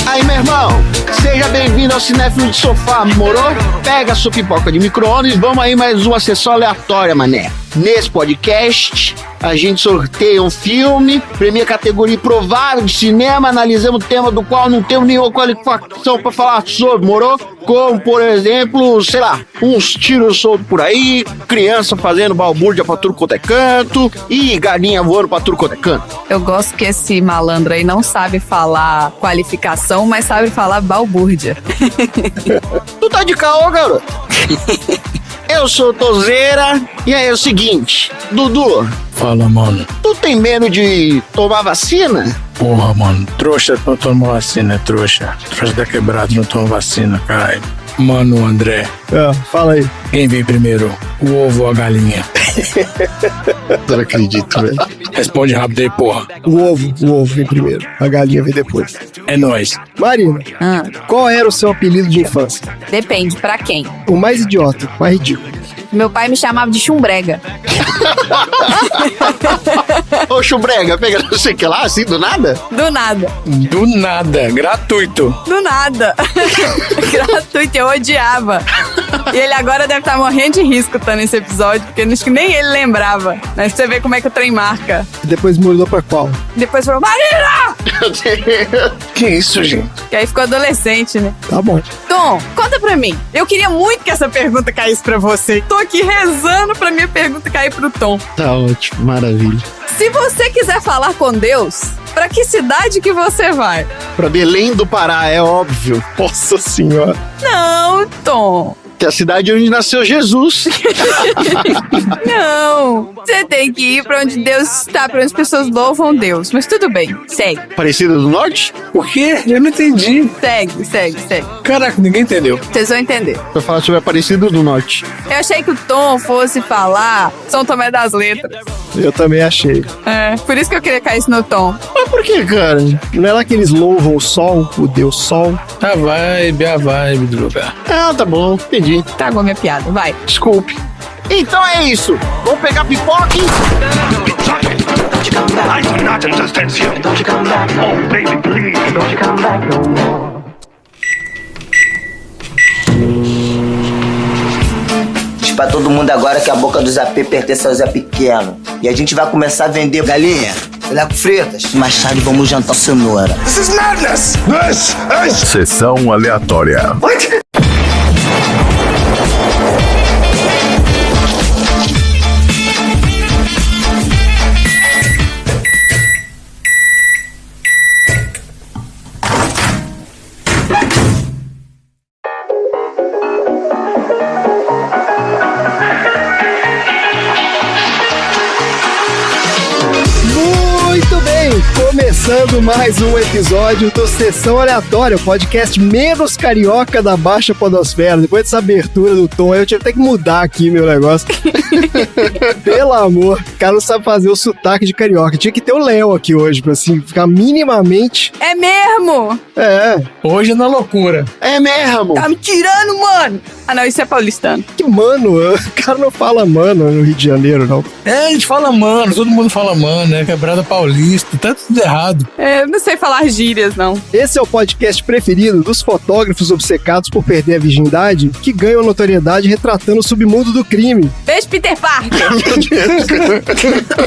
Aí, meu irmão, seja bem-vindo ao Cinéfilo de Sofá, moro? Pega a sua pipoca de micro-ondas e vamos aí mais uma sessão aleatória, mané. Nesse podcast, a gente sorteia um filme, premia a categoria improvável de cinema, analisamos o tema do qual não temos nenhuma qualificação pra falar sobre, moro? Como, por exemplo, sei lá, uns tiros soltos por aí, criança fazendo balbúrdia pra tudo quanto é canto e galinha voando pra tudo quanto é canto. Eu gosto que esse malandro aí não sabe falar qualificação, mas sabe falar balbúrdia. Tu tá de caô, garoto? Eu sou Tozeira, e aí é o seguinte, Dudu. Fala, mano. Tu tem medo de tomar vacina? Porra, mano. Trouxa não toma vacina, trouxa. Trouxa da quebrada não toma vacina, caralho. Mano, André. Fala aí. Quem veio primeiro? O ovo ou a galinha? Não acredito, velho. Responde rápido aí, porra. O ovo vem primeiro. A galinha vem depois. É nóis. Marina, qual era o seu apelido de infância? Depende, pra quem? O mais idiota, o mais ridículo. Meu pai me chamava de chumbrega. Ô, chumbrega, pega não sei o que lá, assim, do nada? Do nada. Do nada. Gratuito. Do nada. Gratuito, eu odiava. E ele agora deve estar morrendo de risco tá nesse episódio, porque acho que nem ele lembrava. Mas você vê como é que o trem marca. E depois mudou pra qual? Depois falou, Marina! Meu Deus. Que isso, gente? Que aí ficou adolescente, né? Tá bom. Tom, conta pra mim. Eu queria muito que essa pergunta caísse pra você. Tô aqui rezando pra minha pergunta cair pro Tom. Tá ótimo, maravilha. Se você quiser falar com Deus, pra que cidade que você vai? Pra Belém do Pará, é óbvio. Nossa senhora. Não, Tom. Que é a cidade onde nasceu Jesus. Não. Você tem que ir pra onde Deus está, pra onde as pessoas louvam Deus. Mas tudo bem, segue. Aparecida do Norte? O quê? Eu não entendi. Segue. Caraca, ninguém entendeu. Vocês vão entender. Pra falar sobre Aparecida do Norte. Eu achei que o Tom fosse falar São Tomé das Letras. Eu também achei. É, por isso que eu queria cair isso no Tom. Mas por que, cara? Não é lá que eles louvam o sol, o Deus Sol? A vibe do lugar. Ah, tá bom, entendi. Tragou minha piada, vai. Desculpe. Então é isso. Vamos pegar pipoca e... I do not understand you. Don't you come back. Oh, baby, please. Don't you come back no more. Diz pra todo mundo agora que a boca do Zé P pertence ao Zé Pequeno. E a gente vai começar a vender galinha, filé com fritas. Mais tarde vamos jantar cenoura. This is madness. This is... Sessão aleatória. What? Começando mais um episódio do Sessão Aleatória, o podcast menos carioca da Baixa Podosfera. Depois dessa abertura do Tom, eu tive até que mudar aqui meu negócio. Pelo amor, o cara não sabe fazer o sotaque de carioca. Tinha que ter o Léo aqui hoje, pra assim, ficar minimamente... É mesmo? É. Hoje é na loucura. É mesmo. Tá me tirando, mano. Ah, não, isso é paulistano. Que mano, o cara não fala mano no Rio de Janeiro, não. É, a gente fala mano, todo mundo fala mano, né? Quebrada paulista, tá tudo errado. É, eu não sei falar gírias, não. Esse é o podcast preferido dos fotógrafos obcecados por perder a virgindade, que ganham notoriedade retratando o submundo do crime. Beijo, Peter Parker.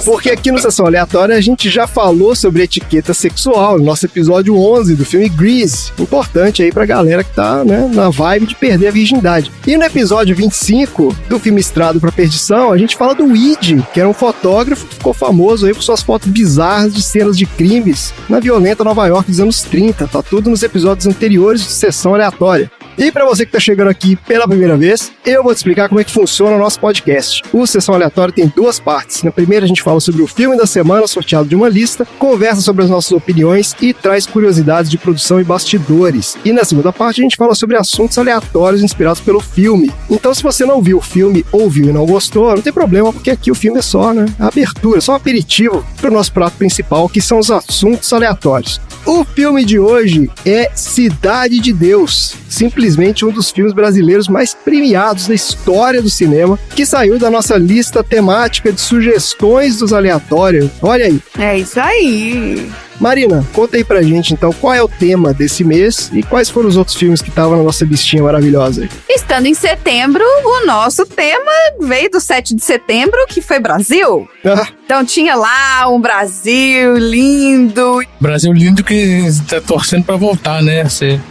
Porque aqui no Sessão Aleatória a gente já falou sobre etiqueta sexual no nosso episódio 11 do filme Grease. Importante aí pra galera que tá, né, na vibe de perder a virgindade. E no episódio 25 do filme Estrado pra Perdição, a gente fala do Weed, que era um fotógrafo que ficou famoso aí por suas fotos bizarras de cenas de crimes na violenta Nova York dos anos 30. Tá tudo nos episódios anteriores de Sessão Aleatória. E pra você que tá chegando aqui pela primeira vez, eu vou te explicar como é que funciona o nosso podcast. O Sessão Aleatória tem duas partes. Na primeira a gente fala sobre o filme da semana sorteado de uma lista, conversa sobre as nossas opiniões e traz curiosidades de produção e bastidores. E na segunda parte a gente fala sobre assuntos aleatórios inspirados pelo filme. Então se você não viu o filme, ou viu e não gostou, não tem problema, porque aqui o filme é só, né, a abertura, só um aperitivo pro nosso prato principal, que são os assuntos aleatórios. O filme de hoje é Cidade de Deus. Simplesmente simplesmente um dos filmes brasileiros mais premiados da história do cinema, que saiu da nossa lista temática de sugestões dos aleatórios. Olha aí. É isso aí. Marina, conta aí pra gente, então, qual é o tema desse mês e quais foram os outros filmes que estavam na nossa listinha maravilhosa aí? Estando em setembro, o nosso tema veio do 7 de setembro, que foi Brasil. Ah, Então tinha lá um Brasil lindo. Brasil lindo que tá torcendo pra voltar, né?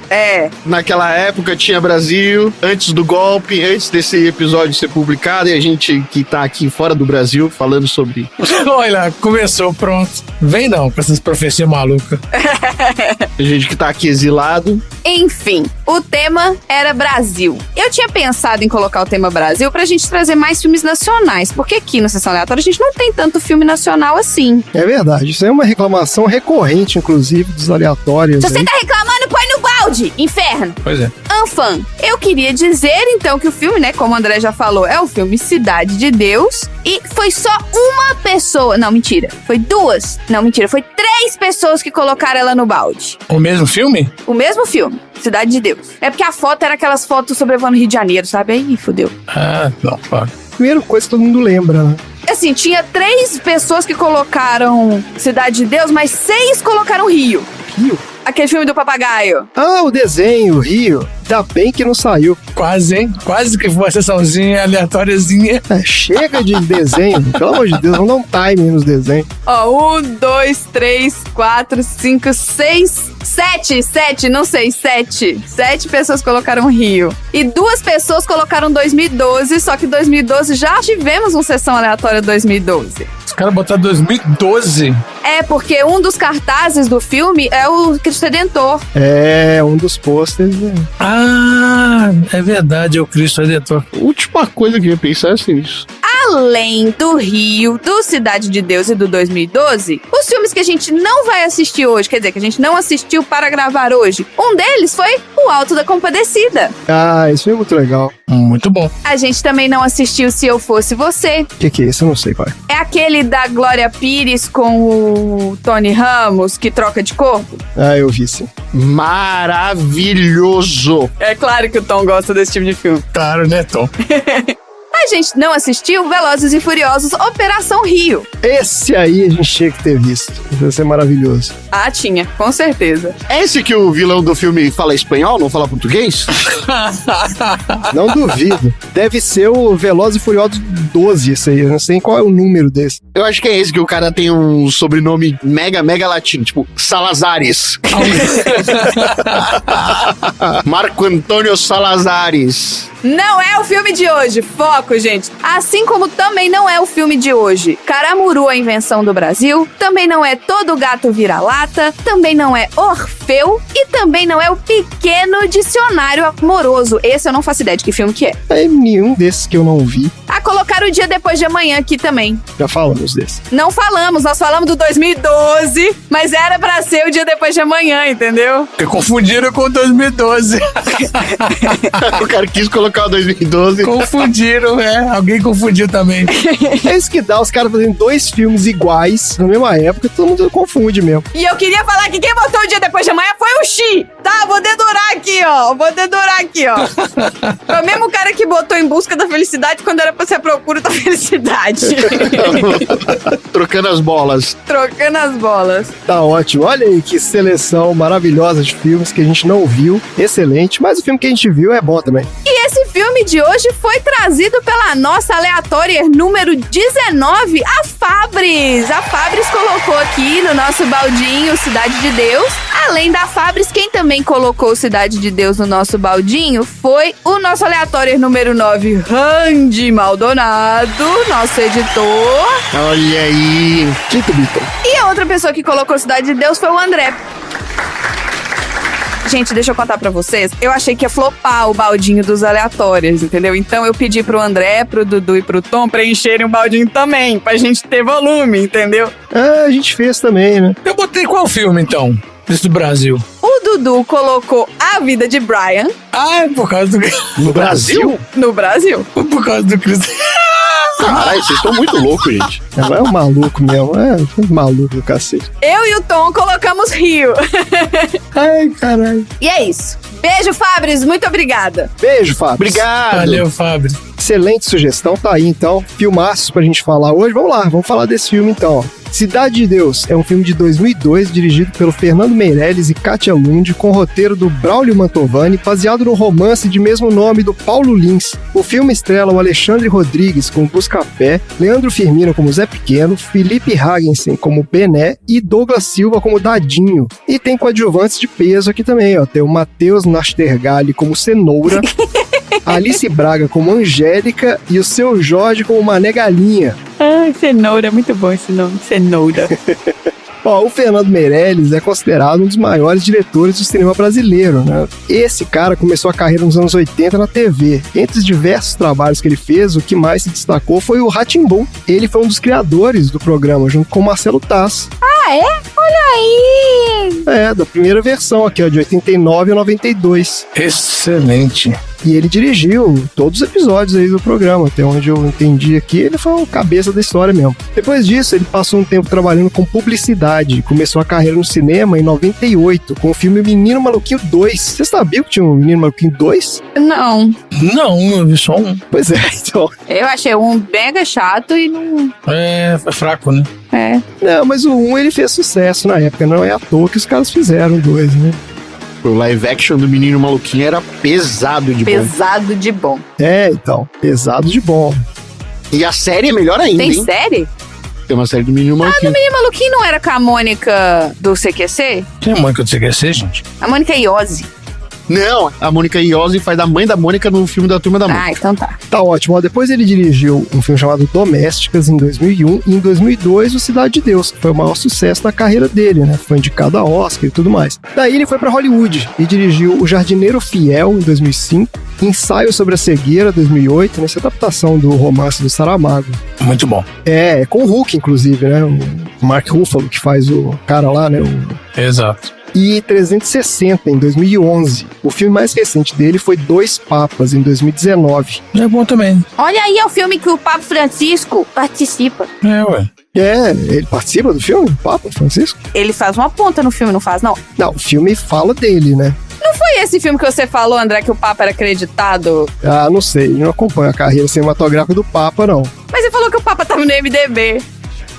É, Naquela época tinha Brasil, antes do golpe, antes desse episódio ser publicado, e a gente que tá aqui fora do Brasil falando sobre... Olha lá, começou, pronto. Vem não, com essas profecias malucas. A gente que tá aqui exilado. enfim, o tema era Brasil. Eu tinha pensado em colocar o tema Brasil pra gente trazer mais filmes nacionais, porque aqui no Sessão Aleatória a gente não tem tanto filme nacional assim. é verdade, isso é uma reclamação recorrente, inclusive, dos aleatórios. Se você aí. tá reclamando, põe no balde, inferno! Pois é. Anfan, eu queria dizer então que o filme, né, como o André já falou, é o filme Cidade de Deus, e foi só uma pessoa, não, mentira, foi duas, não, mentira, foi 3 pessoas que colocaram ela no balde. O mesmo filme? O mesmo filme, Cidade de Deus. É porque a foto era aquelas fotos sobrevoando Rio de Janeiro, sabe? Aí fudeu. Ah, não, claro. Primeira coisa que todo mundo lembra, né? Assim, tinha 3 pessoas que colocaram Cidade de Deus, mas 6 colocaram Rio. Rio. Aquele filme do papagaio. Ah, o desenho, Rio. Ainda bem que não saiu. Quase, hein? Quase que foi uma sessãozinha aleatóriazinha. É, chega de desenho, pelo amor de Deus, vamos dar um time nos desenhos. Ó, 1, 2, 3, 4, 5, 6, 7, não sei, 7. 7 pessoas colocaram Rio. E 2 pessoas colocaram 2012, só que 2012 já tivemos uma sessão aleatória 2012. Os caras botaram 2012. É, porque um dos cartazes do filme é o Cristo Redentor. É, um dos pôsteres. Né? Ah, é verdade, é o Cristo Redentor. A última coisa que eu ia pensar é assim, isso. Além do Rio, do Cidade de Deus e do 2012, os filmes que a gente não vai assistir hoje, quer dizer, que a gente não assistiu para gravar hoje, um deles foi O Alto da Compadecida. Ah, esse filme é muito legal. Muito bom. A gente também não assistiu Se Eu Fosse Você. O que é esse? Eu não sei, pai. É aquele da Glória Pires com o Tony Ramos, que troca de corpo. Ah, eu vi sim. Maravilhoso! É claro que o Tom gosta desse tipo de filme. Claro, né, Tom? A gente não assistiu Velozes e Furiosos Operação Rio. Esse aí a gente tinha que ter visto. Vai ser maravilhoso. Ah, tinha, com certeza. É esse que o vilão do filme fala espanhol, não fala português? Não duvido. Deve ser o Velozes e Furiosos 12, esse aí. Eu não sei qual é o número desse. Eu acho que é esse que o cara tem um sobrenome mega latino, tipo Salazares. Marco Antônio Salazares. Não é o filme de hoje, foco, gente. Assim como também não é o filme de hoje. Caramuru, a invenção do Brasil. Também não é Todo Gato Vira-Lata. Também não é Orfeu. E também não é o Pequeno Dicionário Amoroso. Esse eu não faço ideia de que filme que é. É nenhum desses que eu não vi. Ah, colocaram O Dia Depois de Amanhã aqui também. Já falamos desse. Não falamos, nós falamos do 2012, mas era pra ser O Dia Depois de Amanhã, entendeu? Porque confundiram com 2012. O cara quis colocar o 2012. Confundiram, alguém confundiu também. É isso que dá os caras fazendo 2 filmes iguais na mesma época, todo mundo confunde mesmo. E eu queria falar que quem botou O Dia Depois de Amanhã foi o Xi. Tá, vou dedurar aqui, ó. Foi o mesmo cara que botou Em Busca da Felicidade quando era pra ser A Procura da Felicidade. Trocando as bolas. Trocando as bolas. Tá ótimo. Olha aí que seleção maravilhosa de filmes que a gente não viu. Excelente. Mas o filme que a gente viu é bom também. E esse filme de hoje foi trazido pela nossa aleatória número 19, a Fabris. A Fabris colocou aqui no nosso baldinho Cidade de Deus. Além da Fabris, quem também colocou Cidade de Deus no nosso baldinho foi o nosso aleatório número 9, Randy Maldonado, nosso editor. Olha aí. Tito Beaton. E a outra pessoa que colocou Cidade de Deus foi o André. Gente, deixa eu contar pra vocês. Eu achei que ia flopar o baldinho dos aleatórios, entendeu? Então eu pedi pro André, pro Dudu e pro Tom preencherem o baldinho também, pra gente ter volume, entendeu? Ah, a gente fez também, né? Eu botei qual filme, então? Esse do Brasil. O Dudu colocou A Vida de Brian Ah, é por causa do... No Brasil? no Brasil. Por causa do Cristo. Caralho, vocês estão muito loucos, gente. É um maluco mesmo. É um maluco do cacete. Eu e o Tom colocamos Rio. Ai, caralho. E é isso. Beijo, Fabris. Muito obrigada. Beijo, Fábio. Obrigado. Valeu, Fábio. Excelente sugestão, tá aí então. Filmaços pra gente falar hoje. Vamos lá, vamos falar desse filme então. Ó. Cidade de Deus é um filme de 2002 dirigido pelo Fernando Meirelles e Kátia Lund, com roteiro do Braulio Mantovani, baseado no romance de mesmo nome do Paulo Lins. O filme estrela o Alexandre Rodrigues como Buscapé, Leandro Firmino como Zé Pequeno, Felipe Hagensen como Bené e Douglas Silva como Dadinho. E tem coadjuvantes de peso aqui também, ó. Tem o Matheus Nastergalli como Cenoura, Alice Braga como Angélica e o Seu Jorge como Mané Galinha. Ai, Cenoura, muito bom esse nome, Cenoura. Ó, o Fernando Meirelles é considerado um dos maiores diretores do cinema brasileiro, né? Esse cara começou a carreira nos anos 80 na TV. Entre os diversos trabalhos que ele fez, o que mais se destacou foi o Rá-Tim-Bum. Ele foi um dos criadores do programa, junto com o Marcelo Taz. Ah, é? Olha aí! É, da primeira versão aqui, ó, de 89 a 92. Excelente. E ele dirigiu todos os episódios aí do programa, até onde eu entendi aqui, ele foi o cabeça da história mesmo. Depois disso, ele passou um tempo trabalhando com publicidade, começou a carreira no cinema em 98, com o filme Menino Maluquinho 2. Você sabia que tinha um Menino Maluquinho 2? Não, Não, eu vi só um. Pois é, então. eu achei um mega chato e não... É fraco, né? É. Não, mas o 1 ele fez sucesso na época, não é à toa que os caras fizeram o 2, né? O live action do Menino Maluquinho era pesado de bom. Pesado de bom. É, então, pesado de bom. E a série é melhor ainda, Tem hein? série? Tem uma série do Menino Maluquinho. Menino Maluquinho não era com a Mônica do CQC? Tem mãe que eu esqueci, gente. A Mônica Iose. Não, a Mônica Iose faz a mãe da Mônica no filme da Turma da Mônica. Ah, então tá. Tá ótimo. Ó, depois ele dirigiu um filme chamado Domésticas em 2001 e em 2002 o Cidade de Deus, que foi o maior sucesso da carreira dele, né? Foi indicado a Oscar e tudo mais. Daí ele foi pra Hollywood e dirigiu O Jardineiro Fiel em 2005, Ensaio sobre a Cegueira 2008, nessa adaptação do romance do Saramago. Muito bom. É com o Hulk, inclusive, né? O Mark Ruffalo, que faz o cara lá, né? Exato. E 360 em 2011. O filme mais recente dele foi Dois Papas em 2019. É bom também. Olha aí, é o filme que o Papa Francisco participa. É, ué. É, ele participa do filme, o Papa Francisco? Ele faz uma ponta no filme, não faz, não? Não, o filme fala dele, né? Não foi esse filme que você falou, André, que o Papa era acreditado? Ah, não sei, não acompanho a carreira cinematográfica do Papa, não. Mas você falou que o Papa tava no MDB.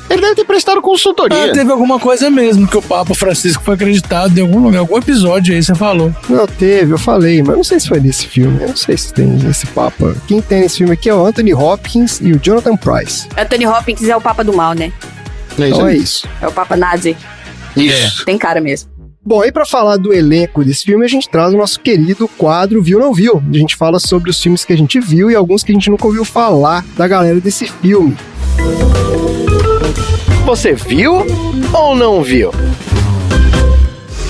Ele deve ter prestado consultoria. Ah, teve alguma coisa mesmo que o Papa Francisco foi acreditado em algum lugar, algum episódio aí, você falou. Não, teve, eu falei, mas não sei se foi nesse filme. Eu não sei se tem esse Papa. Quem tem nesse filme aqui é o Anthony Hopkins e o Jonathan Pryce. Anthony Hopkins é o Papa do mal, né? É isso Então é aí. isso. É o Papa nazi. Isso. Tem cara mesmo. Bom, e pra falar do elenco desse filme, a gente traz o nosso querido quadro Viu Não Viu. A gente fala sobre os filmes que a gente viu e alguns que a gente nunca ouviu falar da galera desse filme. Você viu ou não viu?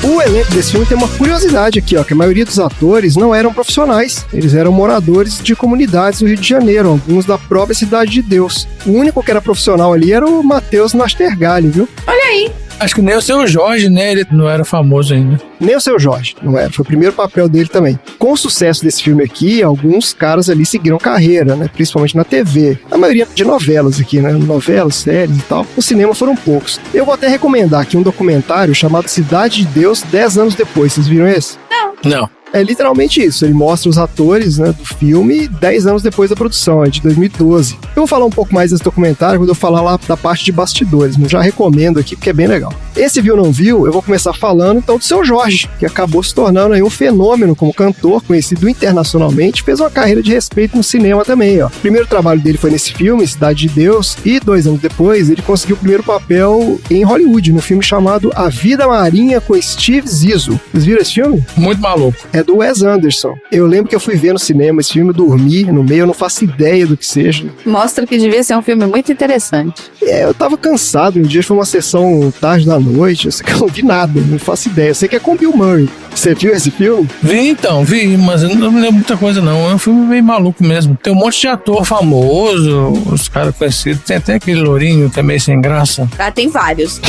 O elenco desse filme tem uma curiosidade aqui, ó, que a maioria dos atores não eram profissionais. Eles eram moradores de comunidades do Rio de Janeiro, alguns da própria Cidade de Deus. O único que era profissional ali era o Matheus Nastergalli, viu? Olha aí. Acho que nem o Seu Jorge, né? Ele não era famoso ainda. Nem o Seu Jorge, não era. Foi o primeiro papel dele também. Com o sucesso desse filme aqui, alguns caras ali seguiram carreira, né? Principalmente na TV. A maioria de novelas aqui, né? Novelas, séries e tal. No cinema foram poucos. Eu vou até recomendar aqui um documentário chamado Cidade de Deus 10 anos depois. Vocês viram esse? Não. É literalmente isso, ele mostra os atores, né, do filme 10 anos depois da produção, é de 2012. Eu vou falar um pouco mais desse documentário quando eu falar lá da parte de bastidores, mas já recomendo aqui porque é bem legal. Esse Viu Não Viu, eu vou começar falando então do Seu Jorge, que acabou se tornando aí um fenômeno como cantor, conhecido internacionalmente, fez uma carreira de respeito no cinema também, ó. O primeiro trabalho dele foi nesse filme, Cidade de Deus, e 2 anos depois ele conseguiu o primeiro papel em Hollywood, no filme chamado A Vida Marinha com Steve Zissou. Vocês viram esse filme? Muito maluco. É do Wes Anderson. Eu lembro que eu fui ver no cinema esse filme, dormi no meio, eu não faço ideia do que seja. Mostra que devia ser um filme muito interessante. Eu tava cansado, um dia foi uma sessão tarde da noite, eu sei que eu não vi nada, não faço ideia. Eu sei que é com Bill Murray. Você viu esse filme? Vi, mas eu não me lembro muita coisa não. É um filme meio maluco mesmo. Tem um monte de ator famoso, os caras conhecidos. Tem até aquele lourinho que é meio sem graça. Ah, tem vários.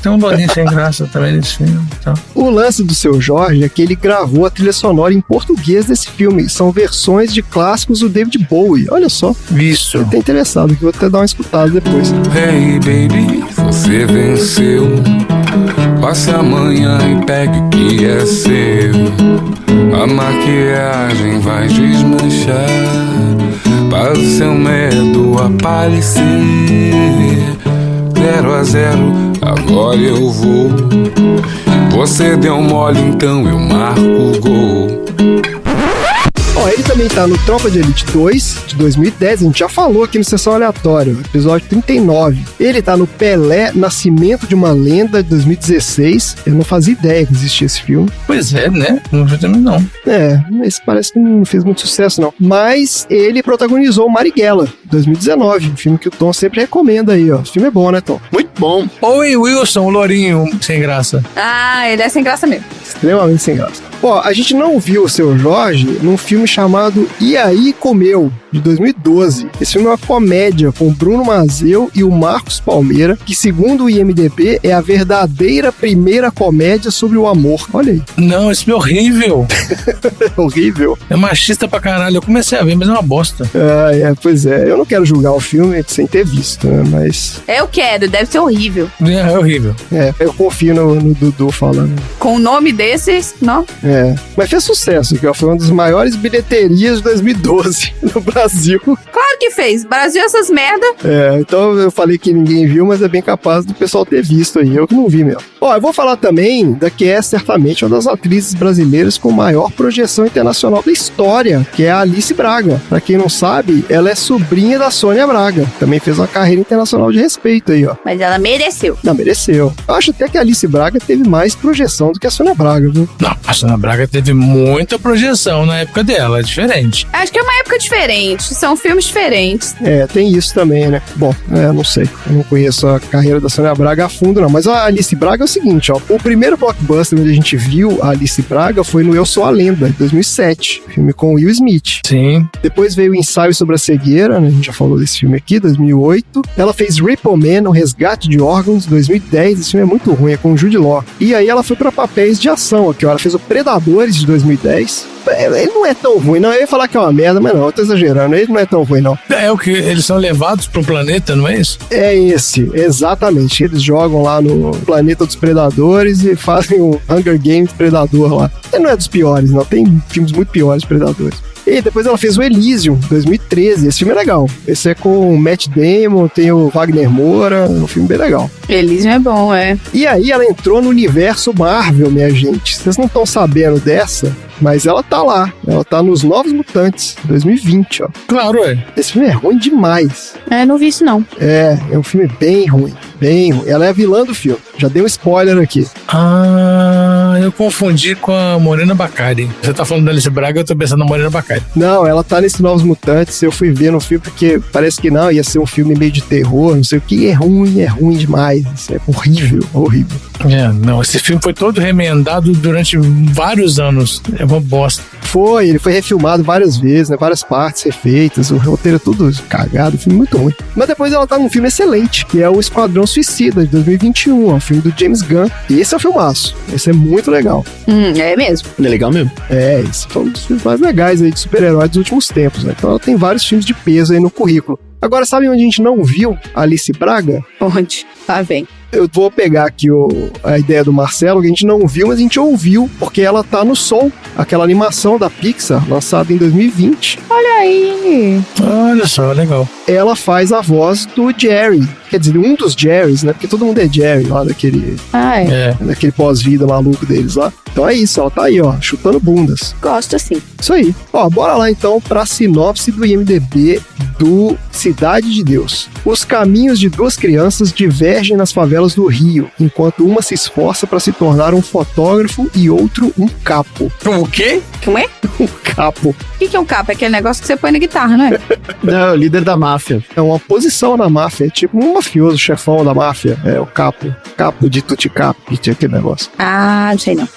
Tem um lourinho sem graça também nesse filme. Então. O lance do Seu Jorge é que ele gravou a trilha sonora em português desse filme. São versões de clássicos do David Bowie. Olha só. Isso. Eu tô interessado, que vou até dar uma escutada depois. Hey baby, você venceu. Passe amanhã e pegue o que é seu. A maquiagem vai desmanchar, para o seu medo aparecer. 0-0, agora eu vou. Você deu mole, então eu marco o gol. Ó, ele também tá no Tropa de Elite 2, de 2010, a gente já falou aqui no Sessão Aleatória, episódio 39. Ele tá no Pelé, Nascimento de uma Lenda, de 2016. Eu não fazia ideia que existia esse filme. Pois é, né? Não vi também não. Esse parece que não fez muito sucesso, não. Mas ele protagonizou o Marighella, 2019, um filme que o Tom sempre recomenda aí, ó. O filme é bom, né, Tom? Muito bom. Owen Wilson, o lourinho sem graça. Ah, ele é sem graça mesmo. Extremamente sem graça. Ó, a gente não viu o Seu Jorge num filme chamado E Aí Comeu, de 2012. Esse filme é uma comédia com o Bruno Mazzeo e o Marcos Palmeira, que segundo o IMDb é a verdadeira primeira comédia sobre o amor. Olha aí. Não, esse filme é horrível. Horrível. É machista pra caralho. Eu comecei a ver, mas é uma bosta. Pois é. Eu não quero julgar o filme sem ter visto, né? Mas... Eu quero, deve ser horrível. É horrível. Eu confio no Dudu falando. Com o nome desses, não? Mas fez sucesso, que foi uma das maiores bilheterias de 2012 no Brasil. Claro que fez. Brasil essas merda. Então eu falei que ninguém viu, mas é bem capaz do pessoal ter visto aí. Eu que não vi mesmo. Ó, eu vou falar também da que é certamente uma das atrizes brasileiras com maior projeção internacional da história, que é a Alice Braga. Pra quem não sabe, ela é sobrinha da Sônia Braga. Também fez uma carreira internacional de respeito aí, ó. Mas ela mereceu. Não, mereceu. Eu acho até que a Alice Braga teve mais projeção do que a Sônia Braga, viu? Não, a Sônia Braga teve muita projeção na época dela, é diferente. Acho que é uma época diferente, são filmes diferentes. Tem isso também, né? Bom, não sei. Eu não conheço a carreira da Sônia Braga a fundo, não. Mas a Alice Braga é o seguinte, ó. O primeiro blockbuster onde a gente viu a Alice Braga foi no Eu Sou a Lenda, de 2007. Filme com Will Smith. Sim. Depois veio o Ensaio sobre a Cegueira, né? A gente já falou desse filme aqui, 2008. Ela fez Repo Man, O Resgate de Órgãos, 2010. Esse filme é muito ruim, é com o Jude Law. E aí ela foi pra papéis de ação aqui, ó. Ela fez o Predadores, de 2010. Ele não é tão ruim, não. Eu ia falar que é uma merda, mas não, eu tô exagerando. Ele não é tão ruim, não. É o que eles são levados pro planeta, não é isso? É esse, exatamente. Eles jogam lá no planeta dos predadores e fazem o Hunger Games Predador lá. Ele não é dos piores, não. Tem filmes muito piores de Predadores. E depois ela fez o Elysium, 2013. Esse filme é legal. Esse é com o Matt Damon, tem o Wagner Moura. É um filme bem legal. Elysium é bom, E aí ela entrou no universo Marvel, minha gente. Vocês não estão sabendo dessa, mas ela tá lá. Ela tá nos Novos Mutantes, 2020, ó. Claro, Esse filme é ruim demais. Não vi isso, não. É um filme bem ruim. Bem ruim. Ela é a vilã do filme. Já dei um spoiler aqui. Ah, eu confundi com a Morena Baccarin. Você tá falando da Alice Braga, eu tô pensando na Morena Baccarin. Não, ela tá nesse Novos Mutantes. Eu fui ver no filme porque parece que não, ia ser um filme meio de terror, não sei o que. É ruim demais. Isso é horrível. Não, esse filme foi todo remendado durante vários anos. É uma bosta. Ele foi refilmado várias vezes, né? Várias partes refeitas, o roteiro é tudo cagado, um filme muito ruim. Mas depois ela tá num filme excelente, que é o Esquadrão Suicida, de 2021, um filme do James Gunn. E esse é o filmaço. Esse é muito legal. É mesmo. Ele é legal mesmo. Esse foi um dos filmes mais legais aí de super-heróis dos últimos tempos, né? Então ela tem vários filmes de peso aí no currículo. Agora, sabe onde a gente não viu a Alice Braga? Onde? Lá vem. Eu vou pegar aqui a ideia do Marcelo, que a gente não viu, mas a gente ouviu, porque ela tá no Soul, aquela animação da Pixar, lançada em 2020. Olha aí. Olha só, legal. Ela faz a voz do Jerry. Quer dizer, um dos Jerrys, né? Porque todo mundo é Jerry lá daquele pós-vida maluco deles lá. Então é isso, ela tá aí, ó, chutando bundas. Gosto assim. Isso aí. Ó, bora lá então pra sinopse do IMDb do Cidade de Deus. Os caminhos de duas crianças divergem nas favelas do Rio, enquanto uma se esforça para se tornar um fotógrafo e outro um capo. O quê? Como é? Um capo. O que é um capo? É aquele negócio que você põe na guitarra, não é? Não, líder da máfia. É uma posição na máfia, é tipo um mafioso, chefão da máfia. É o capo. Capo de Tuticap, tinha aquele negócio. Ah, não sei não.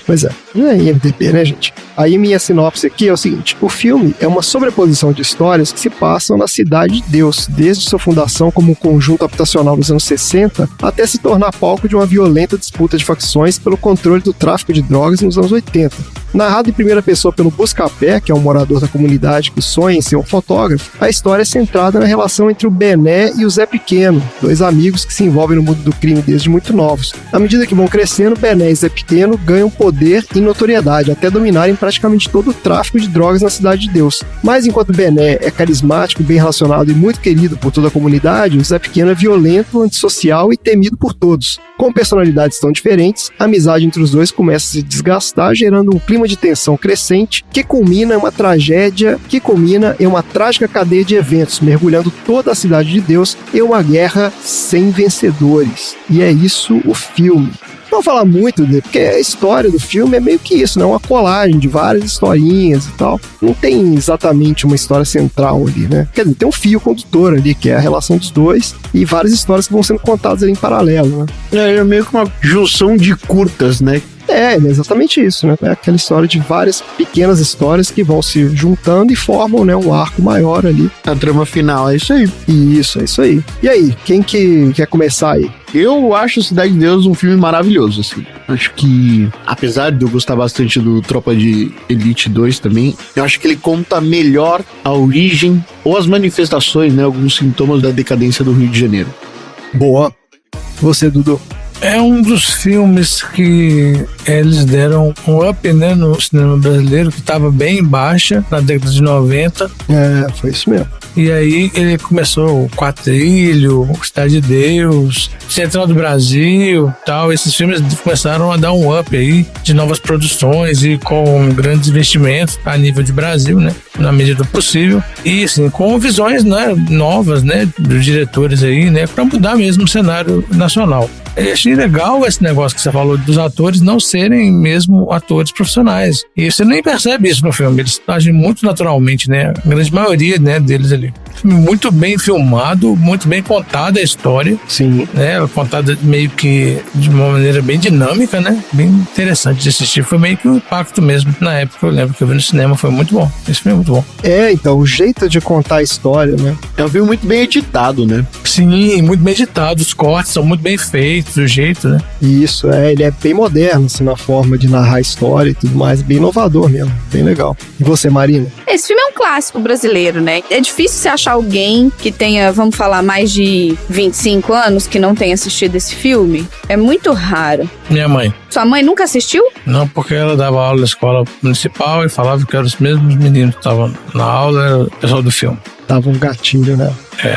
Pois é. É IMDb, né, gente? Aí minha sinopse aqui é o seguinte: o filme é uma sobreposição de histórias que se passam na Cidade de Deus, desde sua fundação como um conjunto habitacional nos anos 60, até se tornar palco de uma violenta disputa de facções pelo controle do tráfico de drogas nos anos 80. Narrado em primeira pessoa pelo Buscapé, que é um morador da comunidade que sonha em ser um fotógrafo, a história é centrada na relação entre o Bené e o Zé Pequeno, dois amigos que se envolvem no mundo do crime desde muito novos. À medida que vão crescendo, Bené e Zé Pequeno ganham poder e notoriedade, até dominarem praticamente todo o tráfico de drogas na Cidade de Deus. Mas enquanto Bené é carismático, bem relacionado e muito querido por toda a comunidade, o Zé Pequeno é violento, antissocial e temido por todos. Com personalidades tão diferentes, a amizade entre os dois começa a se desgastar, gerando um clima de tensão crescente que culmina em uma trágica cadeia de eventos, mergulhando toda a Cidade de Deus em uma guerra sem vencedores. E é isso o filme. Não vou falar muito dele, porque a história do filme é meio que isso, né? Uma colagem de várias historinhas e tal. Não tem exatamente uma história central ali, né? Quer dizer, tem um fio condutor ali, que é a relação dos dois, e várias histórias que vão sendo contadas ali em paralelo, né? É meio que uma junção de curtas, né? É exatamente isso, né? É aquela história de várias pequenas histórias que vão se juntando e formam, né, um arco maior ali. A trama final, é isso aí. Isso, é isso aí. E aí, quem que quer começar aí? Eu acho Cidade de Deus um filme maravilhoso, assim. Acho que, apesar de eu gostar bastante do Tropa de Elite 2 também, eu acho que ele conta melhor a origem ou as manifestações, né, alguns sintomas da decadência do Rio de Janeiro. Boa. Você, Dudu? É um dos filmes que eles deram um up, né, no cinema brasileiro, que estava bem em baixa na década de 90. É, foi isso mesmo. E aí ele começou o Quatrilho, Cidade de Deus, Central do Brasil, tal. Esses filmes começaram a dar um up aí de novas produções e com grandes investimentos a nível de Brasil, né, na medida do possível. E assim, com visões, né, novas, né, dos diretores aí, né, para mudar mesmo o cenário nacional. Eu achei legal esse negócio que você falou dos atores não serem mesmo atores profissionais. E você nem percebe isso no filme. Eles agem muito naturalmente, né? A grande maioria, né, deles ali. Filme muito bem filmado, muito bem contada a história. Sim. Né? Contada meio que de uma maneira bem dinâmica, né? Bem interessante de assistir. Foi meio que um impacto mesmo. Na época eu lembro que eu vi no cinema, foi muito bom. Esse filme é muito bom. É, então, o jeito de contar a história, né? É um filme muito bem editado, né? Sim, muito bem editado. Os cortes são muito bem feitos, do jeito, né? Isso, ele é bem moderno, assim, na forma de narrar a história e tudo mais. Bem inovador mesmo, bem legal. E você, Marina? Esse filme é um clássico brasileiro, né? É difícil você achar alguém que tenha, vamos falar, mais de 25 anos que não tenha assistido esse filme. É muito raro. Minha mãe. Sua mãe nunca assistiu? Não, porque ela dava aula na escola municipal e falava que eram os mesmos meninos que estavam na aula, era o pessoal do filme. Tava um gatilho, né?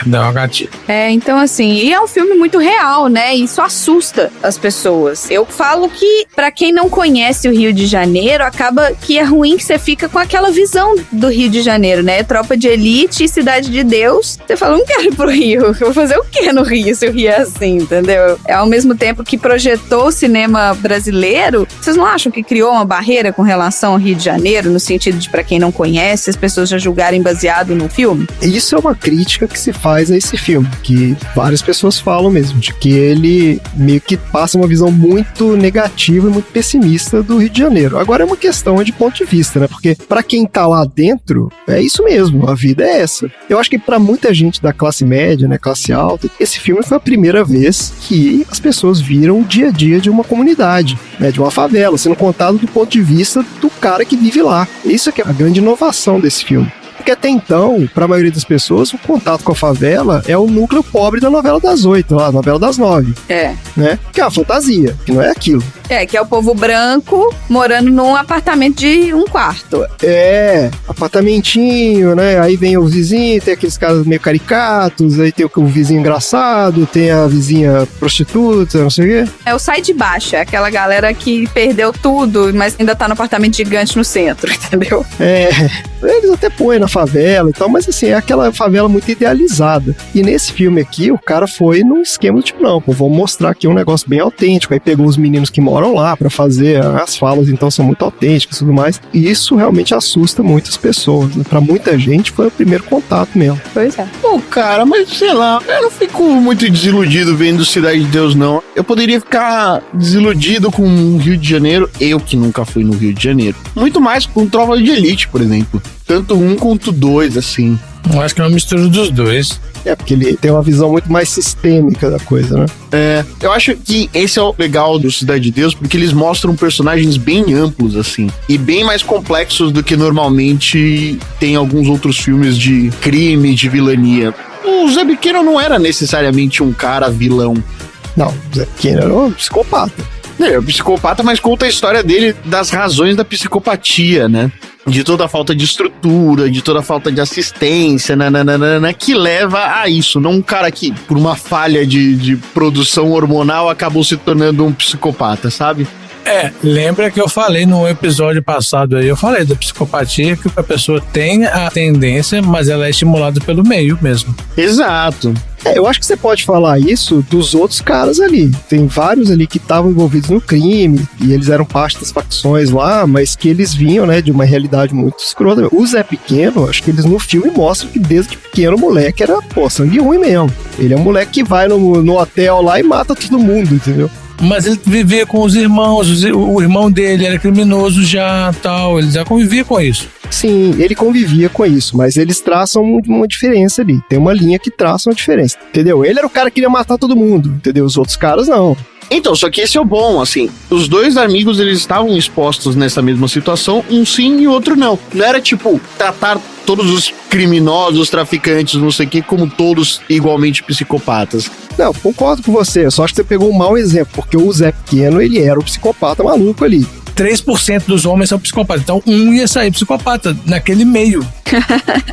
Dá uma gatilha. Então assim, e é um filme muito real, né? Isso assusta as pessoas. Eu falo que, pra quem não conhece o Rio de Janeiro, acaba que é ruim que você fica com aquela visão do Rio de Janeiro, né? Tropa de Elite e Cidade de Deus. Você fala, não quero ir pro Rio. Eu vou fazer o quê no Rio se o Rio é assim, entendeu? É ao mesmo tempo que projetou o cinema brasileiro. Vocês não acham que criou uma barreira com relação ao Rio de Janeiro, no sentido de, pra quem não conhece, as pessoas já julgarem baseado no filme? Isso é uma crítica que se faz a esse filme, que várias pessoas falam mesmo, de que ele meio que passa uma visão muito negativa e muito pessimista do Rio de Janeiro. Agora é uma questão de ponto de vista, né? Porque pra quem tá lá dentro, é isso mesmo, a vida é essa. Eu acho que pra muita gente da classe média, né, classe alta, esse filme foi a primeira vez que as pessoas viram o dia a dia de uma comunidade, né, de uma favela, sendo contado do ponto de vista do cara que vive lá. Isso é que é a grande inovação desse filme. Porque até então, para a maioria das pessoas, o contato com a favela é o núcleo pobre da novela das 8, lá, novela das 9. Né? Que é uma fantasia, que não é aquilo. Que é o povo branco morando num apartamento de um quarto. Apartamentinho, né? Aí vem o vizinho, tem aqueles caras meio caricatos, aí tem o vizinho engraçado, tem a vizinha prostituta, não sei o quê. É o sai de baixo, é aquela galera que perdeu tudo, mas ainda tá no apartamento gigante no centro, entendeu? Eles até põem na favela e tal, mas assim, é aquela favela muito idealizada. E nesse filme aqui, o cara foi num esquema do tipo, não, vamos mostrar aqui um negócio bem autêntico. Aí pegou os meninos que moram foram lá pra fazer, as falas então são muito autênticas e tudo mais, e isso realmente assusta muitas pessoas, né? Pra muita gente foi o primeiro contato mesmo. Pois é. Pô, cara, mas sei lá, eu não fico muito desiludido vendo Cidade de Deus, não. Eu poderia ficar desiludido com o Rio de Janeiro, eu que nunca fui no Rio de Janeiro. Muito mais com Tropa de Elite, por exemplo. Tanto um quanto dois, assim. Eu acho que é uma mistura dos dois. É, porque ele tem uma visão muito mais sistêmica da coisa, né? É, eu acho que esse é o legal do Cidade de Deus, porque eles mostram personagens bem amplos, assim, e bem mais complexos do que normalmente tem alguns outros filmes de crime, de vilania. O Zé Pequeno não era necessariamente um cara vilão. Não, o Zé Pequeno era um psicopata. É um psicopata, mas conta a história dele, das razões da psicopatia, né? De toda a falta de estrutura, de toda a falta de assistência, nananana, que leva a isso. Não um cara que, por uma falha de produção hormonal, acabou se tornando um psicopata, sabe? É, lembra que eu falei no episódio passado aí, eu falei da psicopatia, que a pessoa tem a tendência, mas ela é estimulada pelo meio mesmo. Exato. É, eu acho que você pode falar isso dos outros caras ali. Tem vários ali que estavam envolvidos no crime e eles eram parte das facções lá, mas que eles vinham, né, de uma realidade muito escrota. O Zé Pequeno, acho que eles no filme mostram que desde pequeno o moleque era, sangue ruim mesmo. Ele é um moleque que vai no hotel lá e mata todo mundo, entendeu? Mas ele vivia com os irmãos, o irmão dele era criminoso já, tal, ele já convivia com isso. Sim, ele convivia com isso, mas eles traçam uma diferença ali. Tem uma linha que traça uma diferença, entendeu? Ele era o cara que queria matar todo mundo, entendeu? Os outros caras não. Então, só que esse é o bom, assim, os dois amigos, eles estavam expostos nessa mesma situação, um sim e o outro não. Não era, tipo, tratar todos os criminosos, traficantes, não sei o que, como todos igualmente psicopatas. Não, concordo com você, eu só acho que você pegou um mau exemplo, porque o Zé Pequeno, ele era o psicopata maluco ali. 3% dos homens são psicopatas, então um ia sair psicopata naquele meio.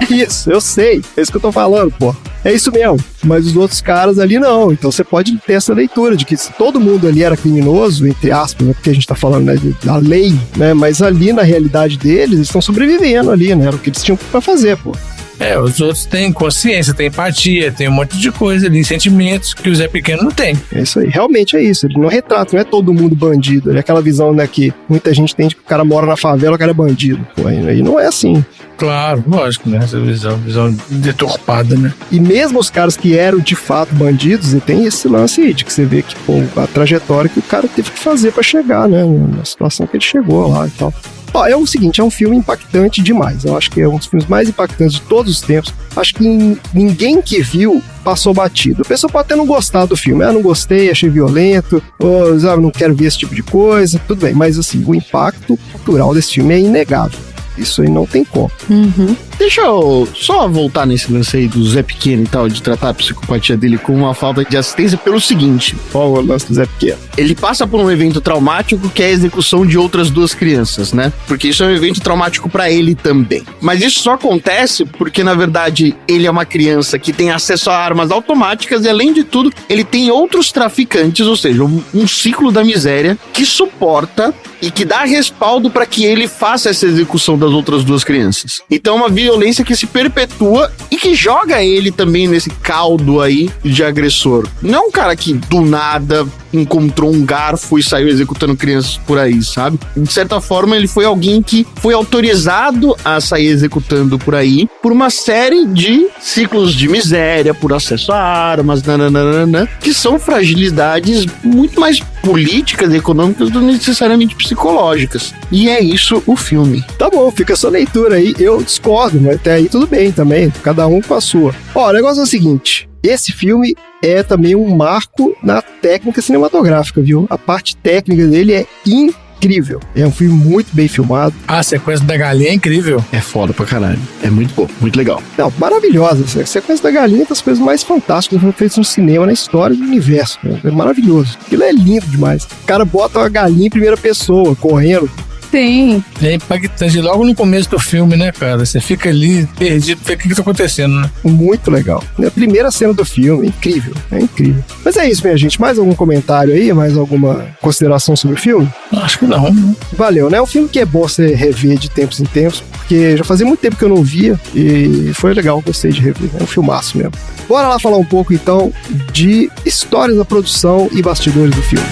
Isso, eu sei, é isso que eu tô falando, pô. É isso mesmo, mas os outros caras ali não, então você pode ter essa leitura de que se todo mundo ali era criminoso, entre aspas, né, porque a gente tá falando, né, da lei, né, mas ali na realidade deles, eles estão sobrevivendo ali, né, era o que eles tinham pra fazer, pô. É, os outros têm consciência, têm empatia, tem um monte de coisa ali, sentimentos que o Zé Pequeno não tem. É isso aí, realmente é isso, ele não retrata, não é todo mundo bandido, é aquela visão, né, que muita gente tem de que o cara mora na favela, o cara é bandido, pô, aí não é assim. Claro, lógico, né, essa visão deturpada, né. E mesmo os caras que eram de fato bandidos, e tem esse lance aí, de que você vê que, pô, a trajetória que o cara teve que fazer pra chegar, né, na situação que ele chegou lá e tal. Ó, é o seguinte, é um filme impactante demais. Eu acho que é um dos filmes mais impactantes de todos os tempos. Acho que ninguém que viu passou batido. A pessoa pode até não gostar do filme. Não gostei, achei violento, ou não quero ver esse tipo de coisa. Tudo bem, mas assim, o impacto cultural desse filme é inegável. Isso aí não tem como. Uhum. Deixa eu só voltar nesse lance aí do Zé Pequeno e tal, de tratar a psicopatia dele com uma falta de assistência pelo seguinte. Qual é o lance do Zé Pequeno? Ele passa por um evento traumático que é a execução de outras duas crianças, né? Porque isso é um evento traumático pra ele também. Mas isso só acontece porque, na verdade, ele é uma criança que tem acesso a armas automáticas e, além de tudo, ele tem outros traficantes, ou seja, um ciclo da miséria que suporta e que dá respaldo pra que ele faça essa execução das outras duas crianças. Então, uma violência que se perpetua e que joga ele também nesse caldo aí de agressor. Não é um cara que, do nada, encontrou um garfo e saiu executando crianças por aí, sabe? De certa forma, ele foi alguém que foi autorizado a sair executando por aí por uma série de ciclos de miséria, por acesso a armas, nananana, que são fragilidades muito mais políticas e econômicas do que necessariamente psicológicas. E é isso o filme. Tá bom, fica a sua leitura aí. Eu discordo, mas até aí tudo bem também. Cada um com a sua. Ó, o negócio é o seguinte. Esse filme é também um marco na técnica cinematográfica, viu? A parte técnica dele é incrível. É um filme muito bem filmado. A sequência da galinha é incrível. É foda pra caralho. É muito bom, muito legal. Não, maravilhosa. A sequência da galinha é uma das coisas mais fantásticas que foram feitas no cinema, na história do universo. É maravilhoso. Aquilo é lindo demais. O cara bota uma galinha em primeira pessoa, correndo. Sim. É impactante logo no começo do filme, né, cara? Você fica ali perdido, o que tá acontecendo, né? Muito legal. A primeira cena do filme, incrível. É incrível. Mas é isso, minha gente. Mais algum comentário aí? Mais alguma consideração sobre o filme? Acho que não. Valeu, né? É um filme que é bom você rever de tempos em tempos, porque já fazia muito tempo que eu não via e foi legal, gostei de rever. É um filmaço mesmo. Bora lá falar um pouco, então, de histórias da produção e bastidores do filme.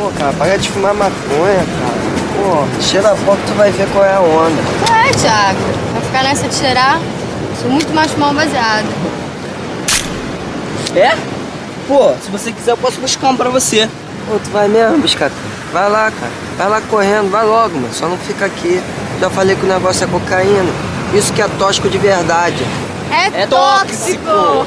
Pô, cara, para de fumar maconha, cara. Pô, cheira a pouco tu vai ver qual é a onda. Ué, Thiago, vai ficar nessa de cheirar? Sou muito mais mal baseado. É? Pô, se você quiser eu posso buscar um pra você. Pô, tu vai mesmo, biscata? Vai lá, cara. Vai lá correndo, vai logo, mano. Só não fica aqui. Já falei que o negócio é cocaína. Isso que é tóxico de verdade. É tóxico!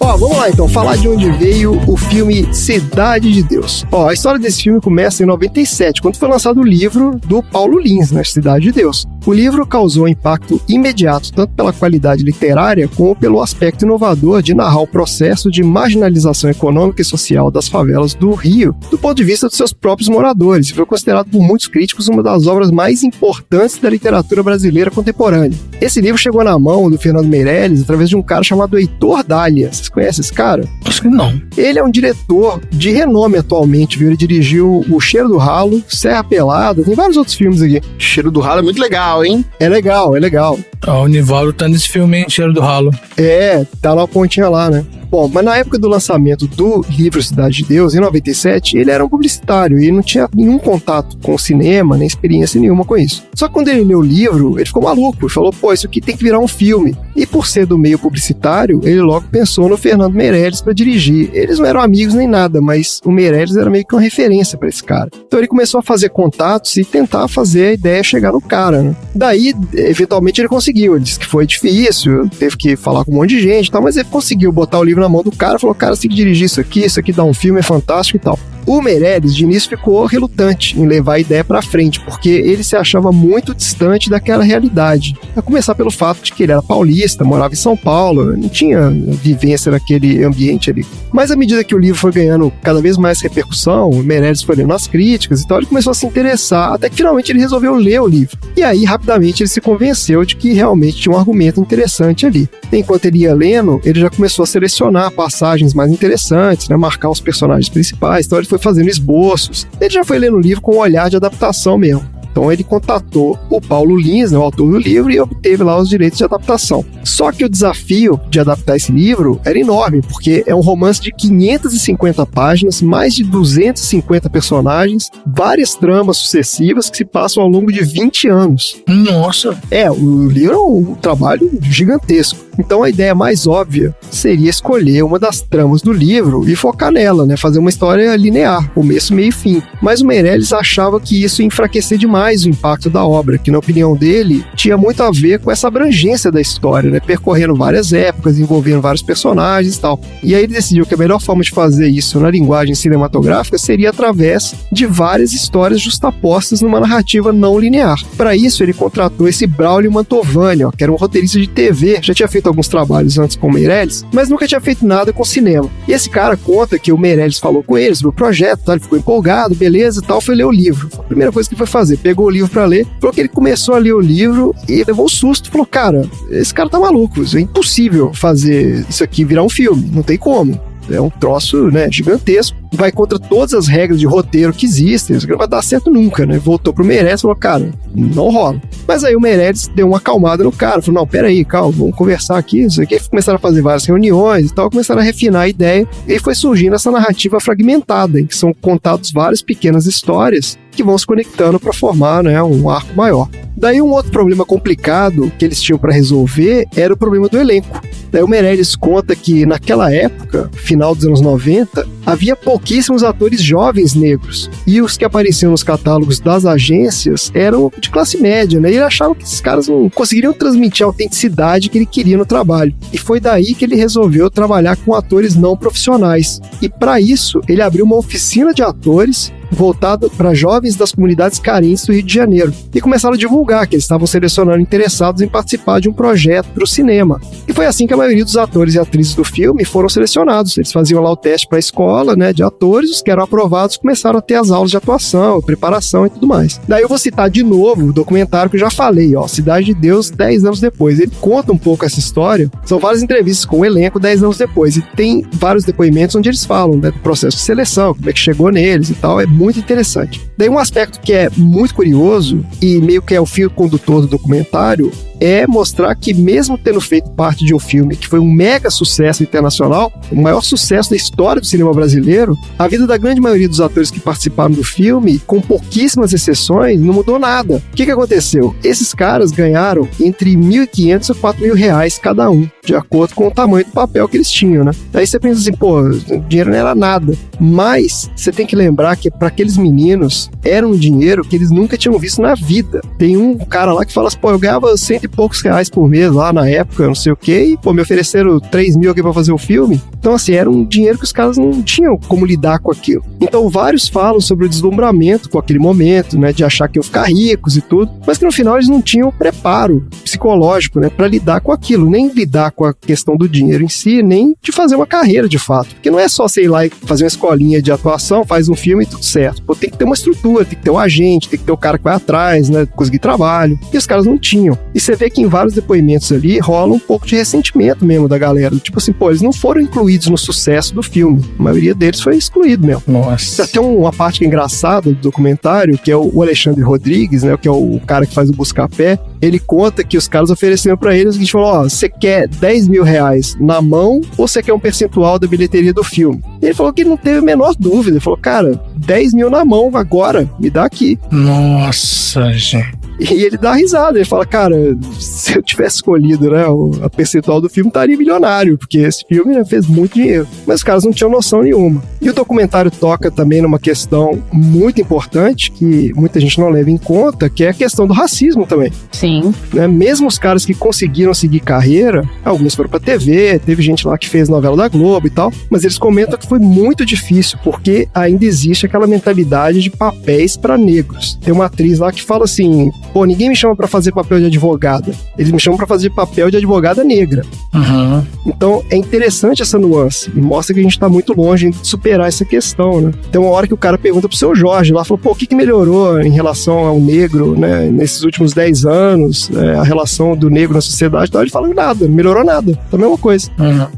Ó, vamos lá então, falar de onde veio o filme Cidade de Deus. Ó, a história desse filme começa em 97, quando foi lançado o livro do Paulo Lins, né, Cidade de Deus. O livro causou impacto imediato, tanto pela qualidade literária, como pelo aspecto inovador de narrar o processo de marginalização econômica e social das favelas do Rio, do ponto de vista dos seus próprios moradores, e foi considerado por muitos críticos uma das obras mais importantes da literatura brasileira contemporânea. Esse livro chegou na mão do Fernando Meirelles através de um cara chamado Heitor Dália. Vocês conhecem esse cara? Acho que não. Ele é um diretor de renome atualmente, viu? Ele dirigiu O Cheiro do Ralo, Serra Pelada, tem vários outros filmes aqui. Cheiro do Ralo é muito legal, hein? É legal, é legal. Ó, o Nivaldo tá nesse filme, hein? Cheiro do Ralo. É, tá lá a pontinha lá, né? Bom, mas na época do lançamento do livro Cidade de Deus, em 97, ele era um publicitário e não tinha nenhum contato com o cinema, nem experiência nenhuma com isso. Só que quando ele leu o livro, ele ficou maluco e falou, pô, isso aqui tem que virar um filme. E por ser do meio publicitário, ele logo pensou no Fernando Meirelles para dirigir. Eles não eram amigos nem nada, mas o Meirelles era meio que uma referência para esse cara. Então ele começou a fazer contatos e tentar fazer a ideia chegar no cara, né? Daí, eventualmente, ele conseguiu. Ele disse que foi difícil, teve que falar com um monte de gente e tal, mas ele conseguiu botar o livro na mão do cara, falou, cara, você tem que dirigir isso aqui dá um filme, é fantástico e tal. O Meirelles, de início, ficou relutante em levar a ideia pra frente, porque ele se achava muito distante daquela realidade. A começar pelo fato de que ele era paulista, morava em São Paulo, não tinha vivência naquele ambiente ali. Mas à medida que o livro foi ganhando cada vez mais repercussão, o Meirelles foi lendo as críticas e tal, ele começou a se interessar, até que finalmente ele resolveu ler o livro. E aí, rapidamente, ele se convenceu de que realmente tinha um argumento interessante ali. Enquanto ele ia lendo, ele já começou a selecionar passagens mais interessantes, né, marcar os personagens principais, então ele foi fazendo esboços. Ele já foi lendo o livro com um olhar de adaptação mesmo. Então ele contatou o Paulo Lins, né, o autor do livro, e obteve lá os direitos de adaptação. Só que o desafio de adaptar esse livro era enorme, porque é um romance de 550 páginas, mais de 250 personagens, várias tramas sucessivas que se passam ao longo de 20 anos. Nossa! É, o livro é um trabalho gigantesco. Então a ideia mais óbvia seria escolher uma das tramas do livro e focar nela, né, fazer uma história linear, começo, meio e fim. Mas o Meirelles achava que isso ia enfraquecer demais o impacto da obra, que na opinião dele tinha muito a ver com essa abrangência da história, né, percorrendo várias épocas, envolvendo vários personagens e tal. E aí ele decidiu que a melhor forma de fazer isso na linguagem cinematográfica seria através de várias histórias justapostas numa narrativa não linear. Para isso ele contratou esse Braulio Mantovani, que era um roteirista de TV, já tinha feito alguns trabalhos antes com o Meirelles, mas nunca tinha feito nada com cinema. E esse cara conta que o Meirelles falou com ele sobre o projeto, tá? Ele ficou empolgado, beleza e tal, foi ler o livro. A primeira coisa que ele foi fazer, pegou o livro pra ler, falou que ele começou a ler o livro e levou um susto, falou, cara, esse cara tá maluco, é impossível fazer isso aqui virar um filme, não tem como. É um troço, né, gigantesco, vai contra todas as regras de roteiro que existem, isso não vai dar certo nunca, né? Voltou pro Meirelles e falou, cara, não rola. Mas aí o Meirelles deu uma acalmada no cara, falou, não, peraí, calma, vamos conversar aqui, isso aqui. Começaram a fazer várias reuniões e tal, começaram a refinar a ideia, e aí foi surgindo essa narrativa fragmentada, em que são contados várias pequenas histórias que vão se conectando para formar, né, um arco maior. Daí um outro problema complicado que eles tinham para resolver era o problema do elenco. Daí o Meirelles conta que naquela época, final dos anos 90, havia pouquíssimos atores jovens negros, e os que apareciam nos catálogos das agências eram de classe média, né? E ele achava que esses caras não conseguiriam transmitir a autenticidade que ele queria no trabalho. E foi daí que ele resolveu trabalhar com atores não profissionais. E para isso, ele abriu uma oficina de atores voltado para jovens das comunidades carentes do Rio de Janeiro, e começaram a divulgar que eles estavam selecionando interessados em participar de um projeto para o cinema. E foi assim que a maioria dos atores e atrizes do filme foram selecionados. Eles faziam lá o teste para a escola escola, né, de atores, os que eram aprovados começaram a ter as aulas de atuação, preparação e tudo mais. Daí eu vou citar de novo o documentário que eu já falei, ó, Cidade de Deus, 10 anos depois. Ele conta um pouco essa história, são várias entrevistas com o elenco 10 anos depois, e tem vários depoimentos onde eles falam, né, do processo de seleção, como é que chegou neles e tal, é muito interessante. Daí um aspecto que é muito curioso, e meio que é o fio condutor do documentário, é mostrar que mesmo tendo feito parte de um filme que foi um mega sucesso internacional, o maior sucesso da história do cinema brasileiro, a vida da grande maioria dos atores que participaram do filme, com pouquíssimas exceções, não mudou nada. O que aconteceu? Esses caras ganharam entre R$1.500 e R$4.000 cada um, de acordo com o tamanho do papel que eles tinham, né? Aí você pensa assim, pô, o dinheiro não era nada. Mas você tem que lembrar que para aqueles meninos era um dinheiro que eles nunca tinham visto na vida. Tem um cara lá que fala assim, pô, eu ganhava R$100 e poucos por mês lá na época, não sei o que, e pô, me ofereceram 3 mil aqui pra fazer o filme. Então assim, era um dinheiro que os caras não tinham como lidar com aquilo. Então vários falam sobre o deslumbramento com aquele momento, né, de achar que iam ficar ricos e tudo, mas que no final eles não tinham preparo psicológico, né, pra lidar com aquilo, nem lidar com a questão do dinheiro em si, nem de fazer uma carreira de fato, porque não é só, sei lá, fazer uma escolinha de atuação, faz um filme e tudo certo. Pô, tem que ter uma estrutura, tem que ter um agente, tem que ter o cara que vai atrás, né, conseguir trabalho, e os caras não tinham. E você vê que em vários depoimentos ali rola um pouco de ressentimento mesmo da galera. Tipo assim, pô, eles não foram incluídos no sucesso do filme. A maioria deles foi excluído mesmo. Nossa. Tem uma parte que é engraçada do documentário, que é o Alexandre Rodrigues, né, que é o cara que faz o Buscapé. Ele conta que os caras ofereceram pra ele, a gente falou, ó, você quer R$10.000 na mão ou você quer um percentual da bilheteria do filme? E ele falou que não teve a menor dúvida. Ele falou, cara, 10 mil na mão agora, me dá aqui. Nossa, gente. E ele dá risada, ele fala, cara, se eu tivesse escolhido, né, a percentual do filme, estaria milionário, porque esse filme, né, fez muito dinheiro. Mas os caras não tinham noção nenhuma. E o documentário toca também numa questão muito importante, que muita gente não leva em conta, que é a questão do racismo também. Sim. Né? Mesmo os caras que conseguiram seguir carreira, alguns foram pra TV, teve gente lá que fez novela da Globo e tal, mas eles comentam que foi muito difícil, porque ainda existe aquela mentalidade de papéis pra negros. Tem uma atriz lá que fala assim, pô, ninguém me chama pra fazer papel de advogada, eles me chamam pra fazer papel de advogada negra. Uhum. Então é interessante essa nuance, e mostra que a gente tá muito longe de superar essa questão, né? Tem uma hora que o cara pergunta pro seu Jorge lá, falou, pô, o que melhorou em relação ao negro, né, nesses últimos 10 anos, a relação do negro na sociedade, então ele fala, nada, não melhorou nada, é a mesma coisa,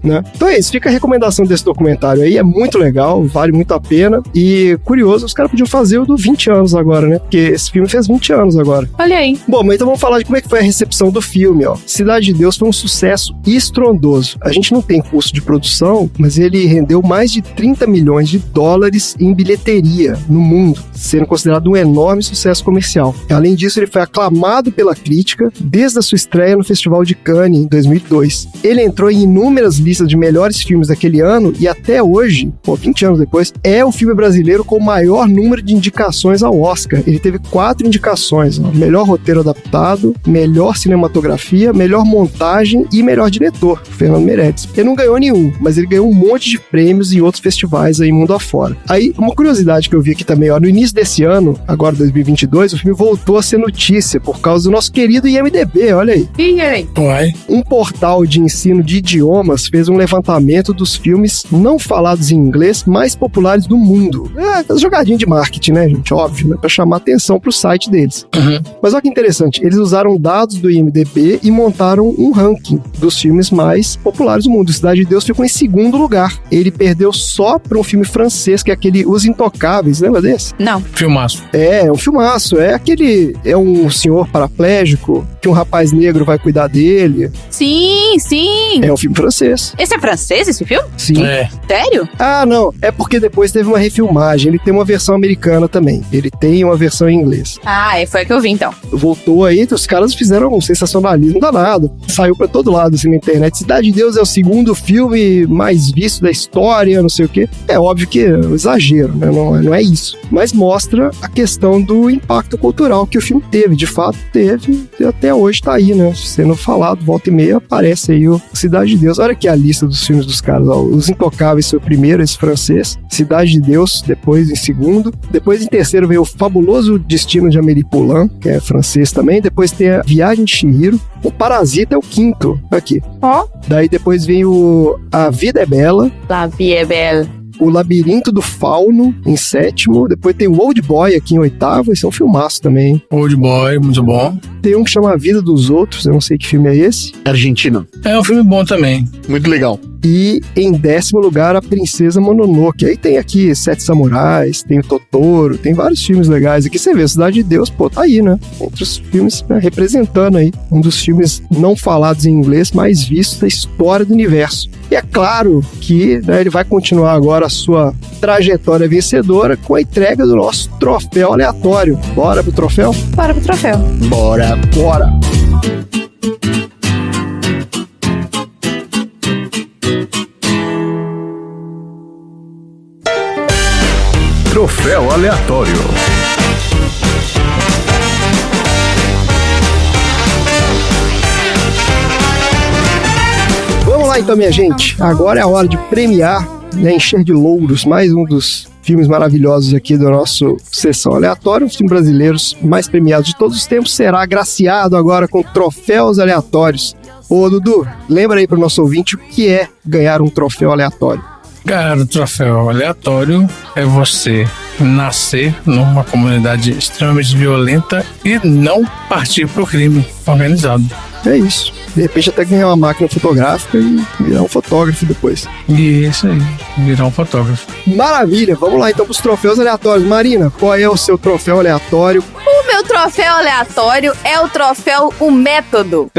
né? Então é isso, fica a recomendação desse documentário aí, é muito legal, vale muito a pena, e curioso, os caras podiam fazer o do 20 anos agora, né, porque esse filme fez 20 anos agora. Olha aí. Bom, mas então vamos falar de como é que foi a recepção do filme, ó. Cidade de Deus foi um sucesso estrondoso. A gente não tem custo de produção, mas ele rendeu mais de 30 milhões de dólares em bilheteria no mundo, sendo considerado um enorme sucesso comercial. Além disso, ele foi aclamado pela crítica desde a sua estreia no Festival de Cannes em 2002. Ele entrou em inúmeras listas de melhores filmes daquele ano e até hoje, 20 anos depois, é o filme brasileiro com o maior número de indicações ao Oscar. Ele teve 4 indicações, ó. Melhor roteiro adaptado, melhor cinematografia, melhor montagem e melhor diretor, Fernando Meirelles. Ele não ganhou nenhum, mas ele ganhou um monte de prêmios em outros festivais aí mundo afora. Aí, uma curiosidade que eu vi aqui também, ó, no início desse ano, agora 2022, o filme voltou a ser notícia por causa do nosso querido IMDb, olha aí. E aí? Uai. Um portal de ensino de idiomas fez um levantamento dos filmes não falados em inglês mais populares do mundo. É, jogadinha de marketing, né, gente? Óbvio, né? Pra chamar atenção pro site deles. Uhum. Mas olha que interessante, eles usaram dados do IMDb e montaram um ranking dos filmes mais populares do mundo. Cidade de Deus ficou em segundo lugar. Ele perdeu só para um filme francês, que é aquele Os Intocáveis, lembra desse? Não. Filmaço. É um filmaço. É um senhor paraplégico que um rapaz negro vai cuidar dele. Sim, sim. É um filme francês. Esse é francês, esse filme? Sim. É. Sério? Ah, não. É porque depois teve uma refilmagem. Ele tem uma versão americana também. Ele tem uma versão em inglês. Ah, foi a que eu vi então. Voltou aí, os caras fizeram um sensacionalismo danado. Saiu pra todo lado, assim, na internet. Cidade de Deus é o segundo filme mais visto da história, não sei o quê. É óbvio que é um exagero, né? Não é isso. Mas mostra a questão do impacto cultural que o filme teve. De fato, teve. E até hoje tá aí, né? Sendo falado, volta e meia, aparece aí o Cidade de Deus. Olha aqui a lista dos filmes dos caras. Ó. Os Intocáveis foi o primeiro, esse francês. Cidade de Deus, depois em segundo. Depois em terceiro veio o Fabuloso Destino de Amélie Poulain, que é francês também. Depois tem a Viagem de Chihiro. O Parasita é o quinto, aqui. Ó. Daí depois vem o A Vida é Bela. La Vie est Belle. O Labirinto do Fauno, em 7º. Depois tem o Old Boy aqui em 8º. Esse é um filmaço também. Old Boy, muito bom. Tem um que chama A Vida dos Outros, eu não sei que filme é esse. Argentino. É um filme bom também. Muito legal. E em 10º lugar, A Princesa Mononoke. Aí tem aqui Sete Samurais, tem o Totoro, tem vários filmes legais. Aqui você vê, Cidade de Deus, pô, tá aí, né? Entre os filmes, né, representando aí um dos filmes não falados em inglês mais vistos da história do universo. E é claro que, né, ele vai continuar agora a sua trajetória vencedora com a entrega do nosso troféu aleatório. Bora pro troféu? Bora pro troféu. Bora. Bora! Troféu aleatório. Vamos lá então, minha gente. Agora é a hora de premiar, né, encher de louros, mais um dos filmes maravilhosos aqui do nosso Sessão Aleatória. Os filmes brasileiros mais premiados de todos os tempos será agraciado agora com troféus aleatórios. Ô, Dudu, lembra aí pro nosso ouvinte o que é ganhar um troféu aleatório. Cara, o troféu aleatório é você nascer numa comunidade extremamente violenta e não partir pro crime organizado. É isso. De repente até ganhar uma máquina fotográfica e virar um fotógrafo depois. E isso aí, virar um fotógrafo. Maravilha! Vamos lá então pros troféus aleatórios. Marina, qual é o seu troféu aleatório? O meu troféu aleatório é o troféu O Método,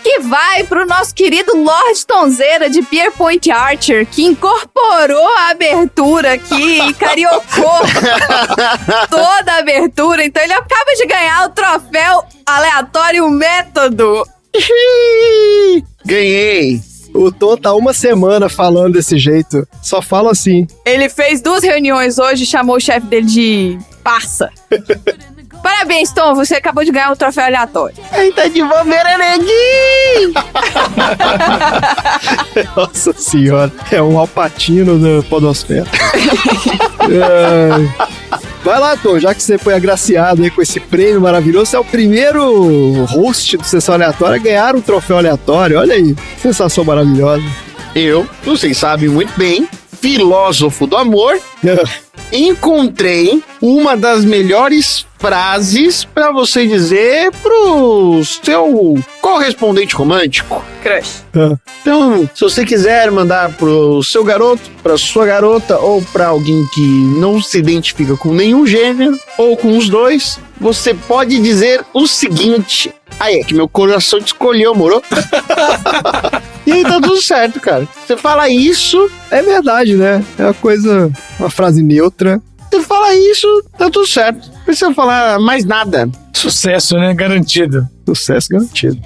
que vai pro nosso querido Lorde Tonzeira de Pierpoint Archer, que incorporou a abertura aqui e cariocou toda a abertura. Então ele acaba de ganhar o troféu aleatório Método. Ganhei. O Tom tá uma semana falando desse jeito. Só fala assim. Ele fez 2 reuniões hoje e chamou o chefe dele de parça. Parabéns, Tom. Você acabou de ganhar o troféu aleatório. Eita, de bobeira, neguinho! Nossa senhora. É um Alpatino da podosfera. Vai lá, Tom. Já que você foi agraciado aí com esse prêmio maravilhoso, você é o primeiro host do Sessão Aleatória a ganhar um troféu aleatório. Olha aí. Sensação maravilhosa. Eu, vocês sabem muito bem, filósofo do amor, encontrei uma das melhores frases pra você dizer pro seu correspondente romântico. Crush. Então, se você quiser mandar pro seu garoto, pra sua garota ou pra alguém que não se identifica com nenhum gênero ou com os dois, você pode dizer o seguinte: aí é que meu coração te escolheu, moro? E aí tá tudo certo, cara. Você fala isso... É verdade, né? É uma coisa, uma frase neutra. Você fala isso, tá tudo certo. Não precisa falar mais nada. Sucesso, né? Garantido. Sucesso garantido.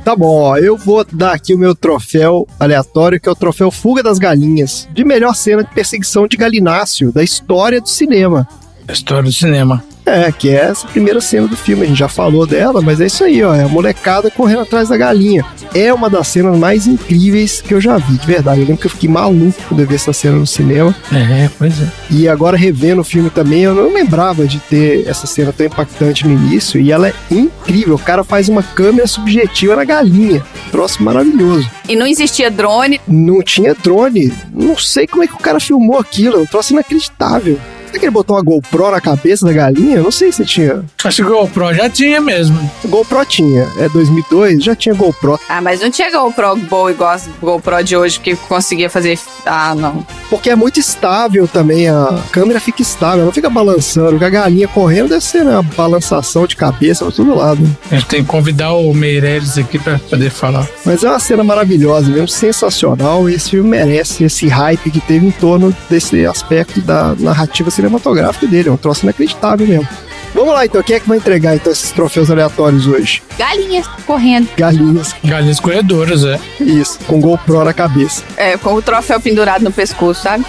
Tá bom, ó. Eu vou dar aqui o meu troféu aleatório, que é o troféu Fuga das Galinhas, de melhor cena de perseguição de galináceo da história do cinema. História do cinema. É, que é essa primeira cena do filme. A gente já falou dela, mas é isso aí, ó. É a molecada correndo atrás da galinha. É uma das cenas mais incríveis que eu já vi, de verdade. Eu lembro que eu fiquei maluco quando eu vi essa cena no cinema. É, pois é. E agora, revendo o filme também, eu não lembrava de ter essa cena tão impactante no início. E ela é incrível. O cara faz uma câmera subjetiva na galinha. Troço maravilhoso. E não existia drone. Não tinha drone. Não sei como é que o cara filmou aquilo. É um troço inacreditável. Será que ele botou uma GoPro na cabeça da galinha? Eu não sei se tinha. Acho que o GoPro já tinha mesmo. GoPro tinha. É 2002, já tinha GoPro. Ah, mas não tinha GoPro boa igual a GoPro de hoje, que conseguia fazer... Ah, não. Porque é muito estável também, a câmera fica estável, ela não fica balançando. Porque a galinha correndo deve ser uma balançação de cabeça pra todo lado. A gente tem que convidar o Meirelles aqui pra poder falar. Mas é uma cena maravilhosa mesmo, sensacional. E esse filme merece esse hype que teve em torno desse aspecto da narrativa cinematográfica dele. É um troço inacreditável mesmo. Vamos lá então, quem é que vai entregar então esses troféus aleatórios hoje? Galinhas correndo. Galinhas. Galinhas corredoras, é. Isso, com GoPro na cabeça. É, com o troféu pendurado no pescoço, sabe?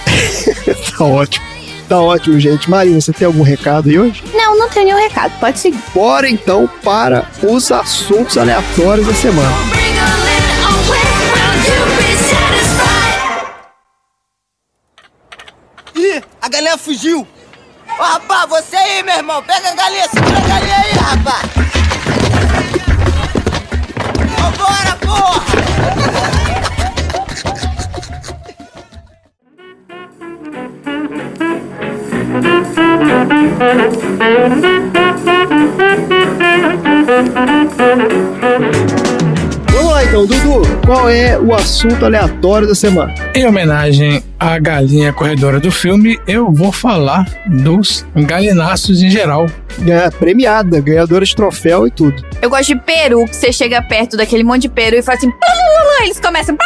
Tá ótimo. Tá ótimo, gente. Marina, você tem algum recado aí hoje? Não tenho nenhum recado, pode seguir. Bora então para os assuntos aleatórios da semana. Ih, a galinha fugiu! Ô, rapaz, você aí, meu irmão! Pega a galinha, segura a galinha aí, rapaz! Vambora, porra! qual é o assunto aleatório da semana? Em homenagem à galinha corredora do filme, eu vou falar dos galináceos em geral. Premiada, ganhadora de troféu e tudo. Eu gosto de peru, que você chega perto daquele monte de peru e fala assim... Eles começam...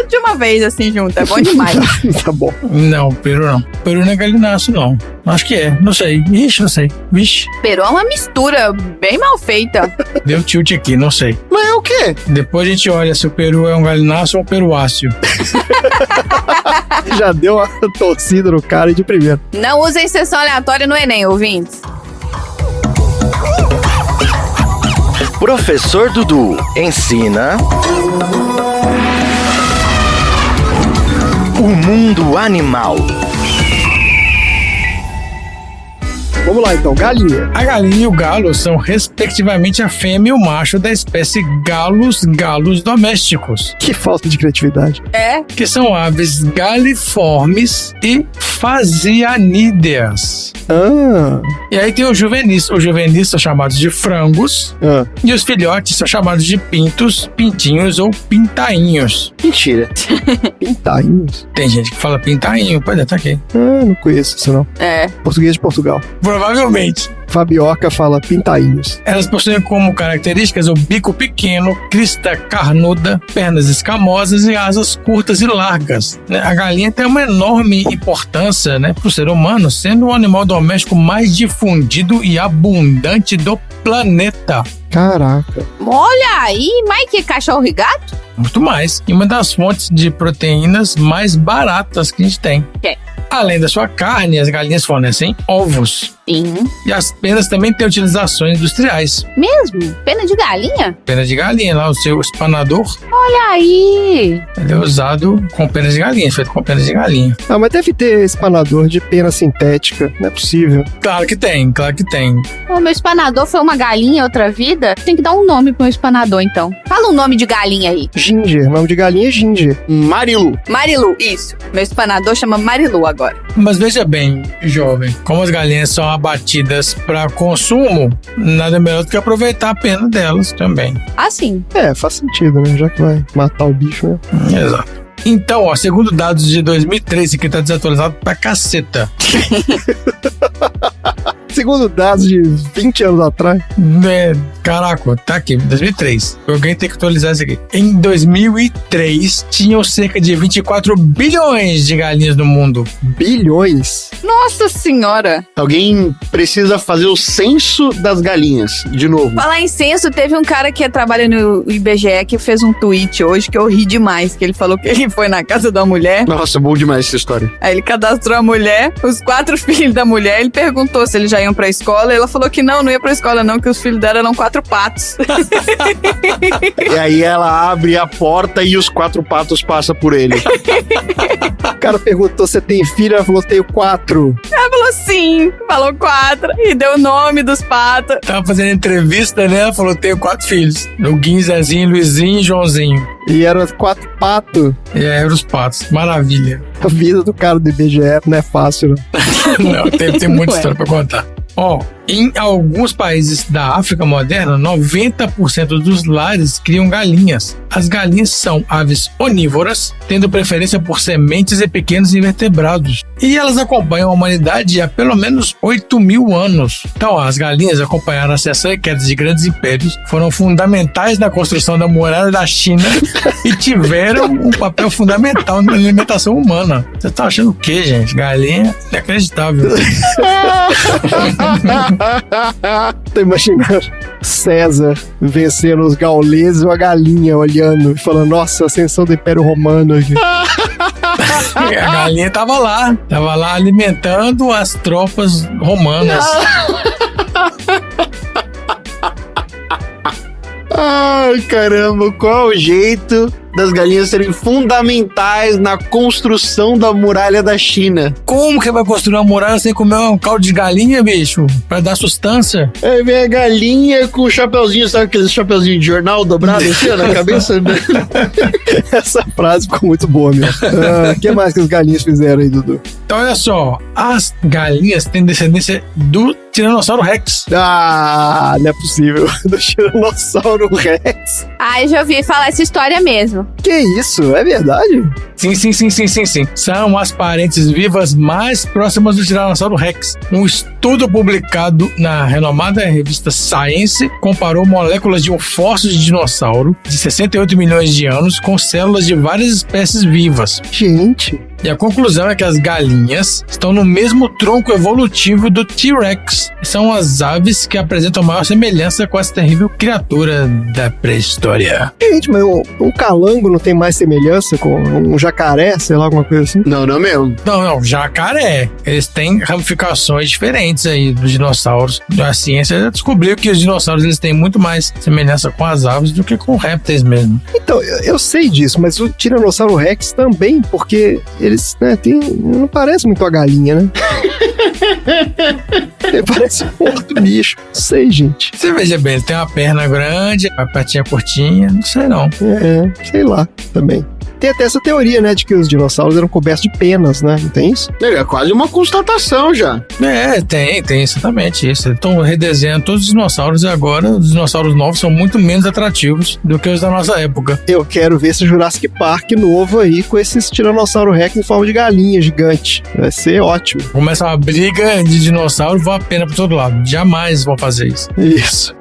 De uma vez, assim, junto. É bom demais. Tá bom. Não, peru não. Peru não é galináceo, não. Acho que é. Não sei. Ixi, não sei. Vixe. Peru é uma mistura bem mal feita. Deu tilt aqui, não sei. Mas é o quê? Depois a gente olha se o peru é um galináceo ou um peruáceo. Já deu uma torcida no cara de primeiro. Não usem sessão aleatória no Enem, ouvintes. Professor Dudu ensina o mundo animal. Vamos lá então, galinha. A galinha e o galo são respectivamente a fêmea e o macho da espécie galos domésticos. Que falta de criatividade. É? Que são aves galiformes e fasianídeas. E aí tem os juvenis. Os juvenis são chamados de frangos. E os filhotes são chamados de pintos, pintinhos ou pintainhos. Mentira. Pintainhos? Tem gente que fala pintainho, pode estar aqui. Não conheço isso não. É. Português de Portugal. Provavelmente. Fabioca fala pintainhos. Elas possuem como características o bico pequeno, crista carnuda, pernas escamosas e asas curtas e largas. A galinha tem uma enorme importância, para o ser humano, sendo o animal doméstico mais difundido e abundante do planeta. Caraca. Olha aí, mais que cachorro e gato? Muito mais. E uma das fontes de proteínas mais baratas que a gente tem. É. Além da sua carne, as galinhas fornecem ovos. Sim. E as penas também têm utilizações industriais. Mesmo? Pena de galinha? Pena de galinha, lá o seu espanador. Olha aí. Ele é usado com penas de galinha, feito com penas de galinha. Mas deve ter espanador de pena sintética, não é possível. Claro que tem, claro que tem. O meu espanador foi uma galinha outra vida. Tem que dar um nome pro meu espanador, então. Fala um nome de galinha aí. Ginger, nome de galinha é Ginger. Marilu. Marilu, isso. Meu espanador chama Marilu agora. Mas veja bem, jovem, como as galinhas são abatidas para consumo, nada melhor do que aproveitar a pena delas também. Assim. Faz sentido, né? Já que vai matar o bicho, né? Exato. Então, segundo dados de 2013, que tá desatualizado pra caceta. Segundo dados de 20 anos atrás. Caraca, tá aqui, 2003. Alguém tem que atualizar isso aqui. Em 2003, tinham cerca de 24 bilhões de galinhas no mundo. Bilhões? Nossa senhora. Alguém precisa fazer o censo das galinhas, de novo. Falar em censo, teve um cara que trabalha no IBGE que fez um tweet hoje que eu ri demais, que ele falou que ele foi na casa da mulher. Nossa, bom demais essa história. Aí ele cadastrou a mulher, os 4 filhos da mulher, ele perguntou se eles já iam pra escola, e ela falou que não ia pra escola não, que os filhos dela eram 4 patos. E aí ela abre a porta e os 4 patos passam por ele. O cara perguntou se tem filho, ela falou, tenho 4. Ela falou sim, falou 4, e deu o nome dos patos. Tava fazendo entrevista, né? Ela falou, tenho 4 filhos. Luguinho, Zezinho, Luizinho e Joãozinho. E eram 4 patos. Eram os patos. Maravilha. A vida do cara do IBGE não é fácil, não. Não, tem muita história pra contar. Em alguns países da África moderna, 90% dos lares criam galinhas. As galinhas são aves onívoras, tendo preferência por sementes e pequenos invertebrados. E elas acompanham a humanidade há pelo menos 8.000 anos. Então, as galinhas acompanharam a ascensão e queda de grandes impérios, foram fundamentais na construção da muralha da China e tiveram um papel fundamental na alimentação humana. Você tá achando o quê, gente? Galinha? Inacreditável. Tô imaginando César vencendo os gauleses e uma galinha olhando e falando, nossa, ascensão do Império Romano aqui. A galinha tava lá alimentando as tropas romanas. Ai, caramba, qual o jeito das galinhas serem fundamentais na construção da muralha da China. Como que vai construir uma muralha sem comer um caldo de galinha, bicho? Pra dar sustância? Aí vem a galinha com o chapeuzinho, sabe aqueles chapeuzinho de jornal dobrado assim, ó, na cabeça? Essa frase ficou muito boa, meu. O que mais que as galinhas fizeram aí, Dudu? Então, olha só. As galinhas têm descendência do Tiranossauro Rex. Ah, não é possível. Do Tiranossauro Rex. Ah, eu já ouvi falar essa história mesmo. Que isso? É verdade? Sim. São as parentes vivas mais próximas do Tiranossauro Rex. Um estudo publicado na renomada revista Science comparou moléculas de um fóssil de dinossauro de 68 milhões de anos com células de várias espécies vivas. Gente... E a conclusão é que as galinhas estão no mesmo tronco evolutivo do T-Rex. São as aves que apresentam maior semelhança com essa terrível criatura da pré-história. Gente, mas um calango não tem mais semelhança com um jacaré, sei lá, alguma coisa assim? Não mesmo. Não, jacaré. Eles têm ramificações diferentes aí dos dinossauros. A ciência já descobriu que os dinossauros eles têm muito mais semelhança com as aves do que com répteis mesmo. Então, eu sei disso, mas o Tiranossauro Rex também, porque eles, né, não parece muito a galinha, né? Ele parece um outro bicho. Não sei, gente. Você veja bem, ele tem uma perna grande, uma patinha curtinha, não sei não. Sei lá, também. Tem até essa teoria, né, de que os dinossauros eram cobertos de penas, né? Não tem isso? É quase uma constatação já. Tem exatamente isso. Estão redesenhando todos os dinossauros e agora os dinossauros novos são muito menos atrativos do que os da nossa época. Eu quero ver esse Jurassic Park novo aí com esses Tiranossauro Rex em forma de galinha gigante. Vai ser ótimo. Começa uma briga de dinossauro e vai a pena pra todo lado. Jamais vão fazer isso. Isso.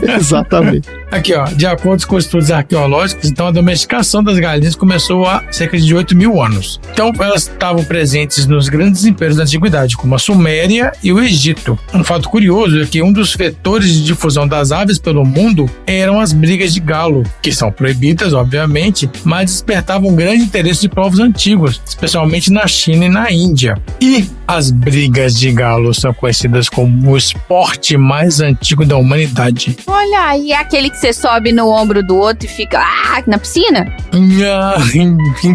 Exatamente. Aqui, ó, de acordo com estudos arqueológicos, então a domesticação das galinhas começou há cerca de 8 mil anos. Então elas estavam presentes nos grandes impérios da antiguidade, como a Suméria e o Egito. Um fato curioso é que um dos vetores de difusão das aves pelo mundo eram as brigas de galo, que são proibidas, obviamente, mas despertavam um grande interesse de povos antigos, especialmente na China e na Índia. E as brigas de galo são conhecidas como o esporte mais antigo da humanidade. Olha aí, é aquele que você sobe no ombro do outro e fica na piscina?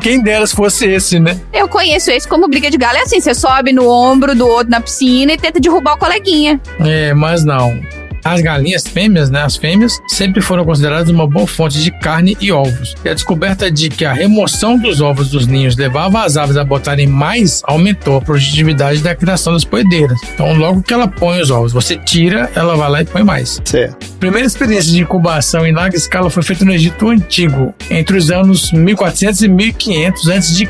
Quem dera se fosse esse, né? Eu conheço esse como briga de galo. É assim, você sobe no ombro do outro na piscina e tenta derrubar o coleguinha. Mas não. As galinhas fêmeas, né, as fêmeas, sempre foram consideradas uma boa fonte de carne e ovos. E a descoberta de que a remoção dos ovos dos ninhos levava as aves a botarem mais aumentou a produtividade da criação das poedeiras. Então, logo que ela põe os ovos, você tira, ela vai lá e põe mais. Certo. A primeira experiência de incubação em larga escala foi feita no Egito Antigo, entre os anos 1400 e 1500 a.C.,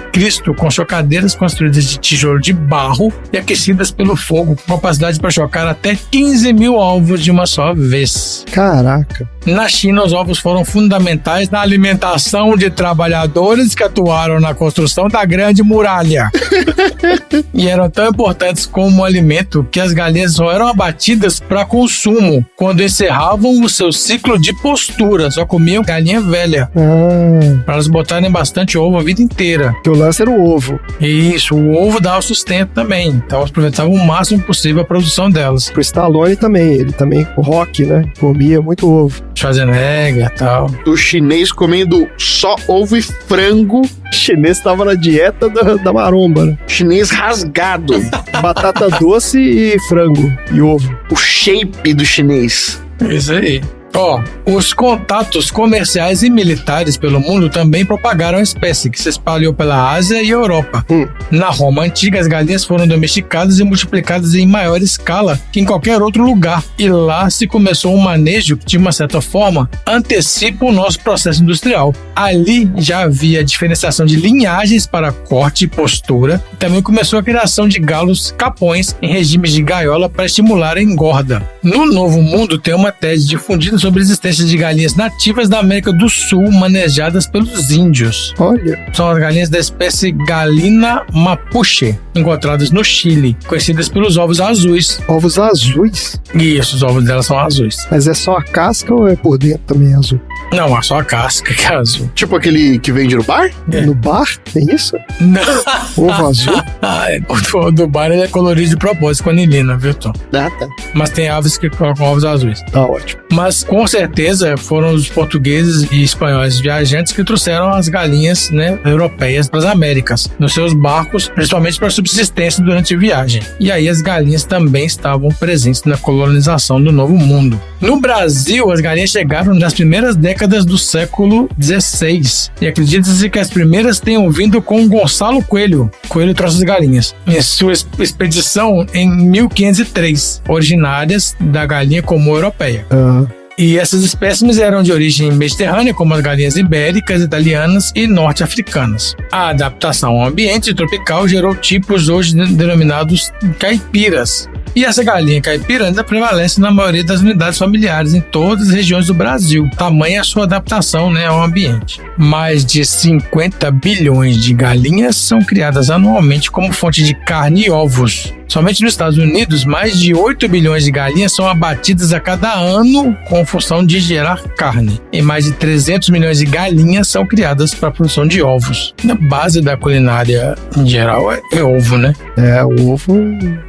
com chocadeiras construídas de tijolo de barro e aquecidas pelo fogo, com capacidade para chocar até 15 mil ovos de uma só vez. Caraca. Na China, os ovos foram fundamentais na alimentação de trabalhadores que atuaram na construção da Grande Muralha. E eram tão importantes como alimento que as galinhas só eram abatidas para consumo quando encerravam o seu ciclo de postura. Só comiam galinha velha. Para elas botarem bastante ovo a vida inteira. Que o lance era o ovo. Isso, o ovo dava sustento também. Então elas aproveitavam o máximo possível a produção delas. Pro Stallone também. Ele também, o Rock, né? Comia muito ovo. Schwarzenegger e tal. O chinês comendo só ovo e frango. O chinês tava na dieta da maromba, né? Chinês rasgado. Batata doce e frango e ovo. O shape do chinês. Isso aí. Os contatos comerciais e militares pelo mundo também propagaram a espécie, que se espalhou pela Ásia e Europa. Na Roma antiga, as galinhas foram domesticadas e multiplicadas em maior escala que em qualquer outro lugar. E lá se começou um manejo que, de uma certa forma, antecipa o nosso processo industrial. Ali já havia diferenciação de linhagens para corte e postura. E também começou a criação de galos capões em regimes de gaiola para estimular a engorda. No Novo Mundo, tem uma tese difundida sobre a existência de galinhas nativas da América do Sul manejadas pelos índios. Olha. São as galinhas da espécie Galina mapuche, encontradas no Chile, conhecidas pelos ovos azuis. Ovos azuis? Isso, os ovos delas são azuis. Mas é só a casca ou é por dentro também azul? Não, só a casca que é azul. Tipo aquele que vende no bar? No bar? Tem isso? Não. Ovo azul? O do bar ele é colorido de propósito com anilina, viu, Tom? Ah, tá. Mas tem aves que colocam ovos azuis. Tá ótimo. Mas com certeza foram os portugueses e espanhóis viajantes que trouxeram as galinhas, né, europeias para as Américas, nos seus barcos, principalmente para subsistência durante a viagem. E aí as galinhas também estavam presentes na colonização do Novo Mundo. No Brasil, as galinhas chegaram nas primeiras décadas do século XVI. E acredita-se que as primeiras tenham vindo com Gonçalo Coelho. Coelho trouxe as galinhas em sua expedição em 1503, originárias da galinha comum europeia. E essas espécimes eram de origem mediterrânea, como as galinhas ibéricas, italianas e norte-africanas. A adaptação ao ambiente tropical gerou tipos hoje denominados caipiras. E essa galinha caipira ainda prevalece na maioria das unidades familiares em todas as regiões do Brasil. Tamanha a sua adaptação, né, ao ambiente. Mais de 50 bilhões de galinhas são criadas anualmente como fonte de carne e ovos. Somente nos Estados Unidos, mais de 8 bilhões de galinhas são abatidas a cada ano com função de gerar carne. E mais de 300 milhões de galinhas são criadas para a produção de ovos. A base da culinária, em geral, é ovo, né? É, o ovo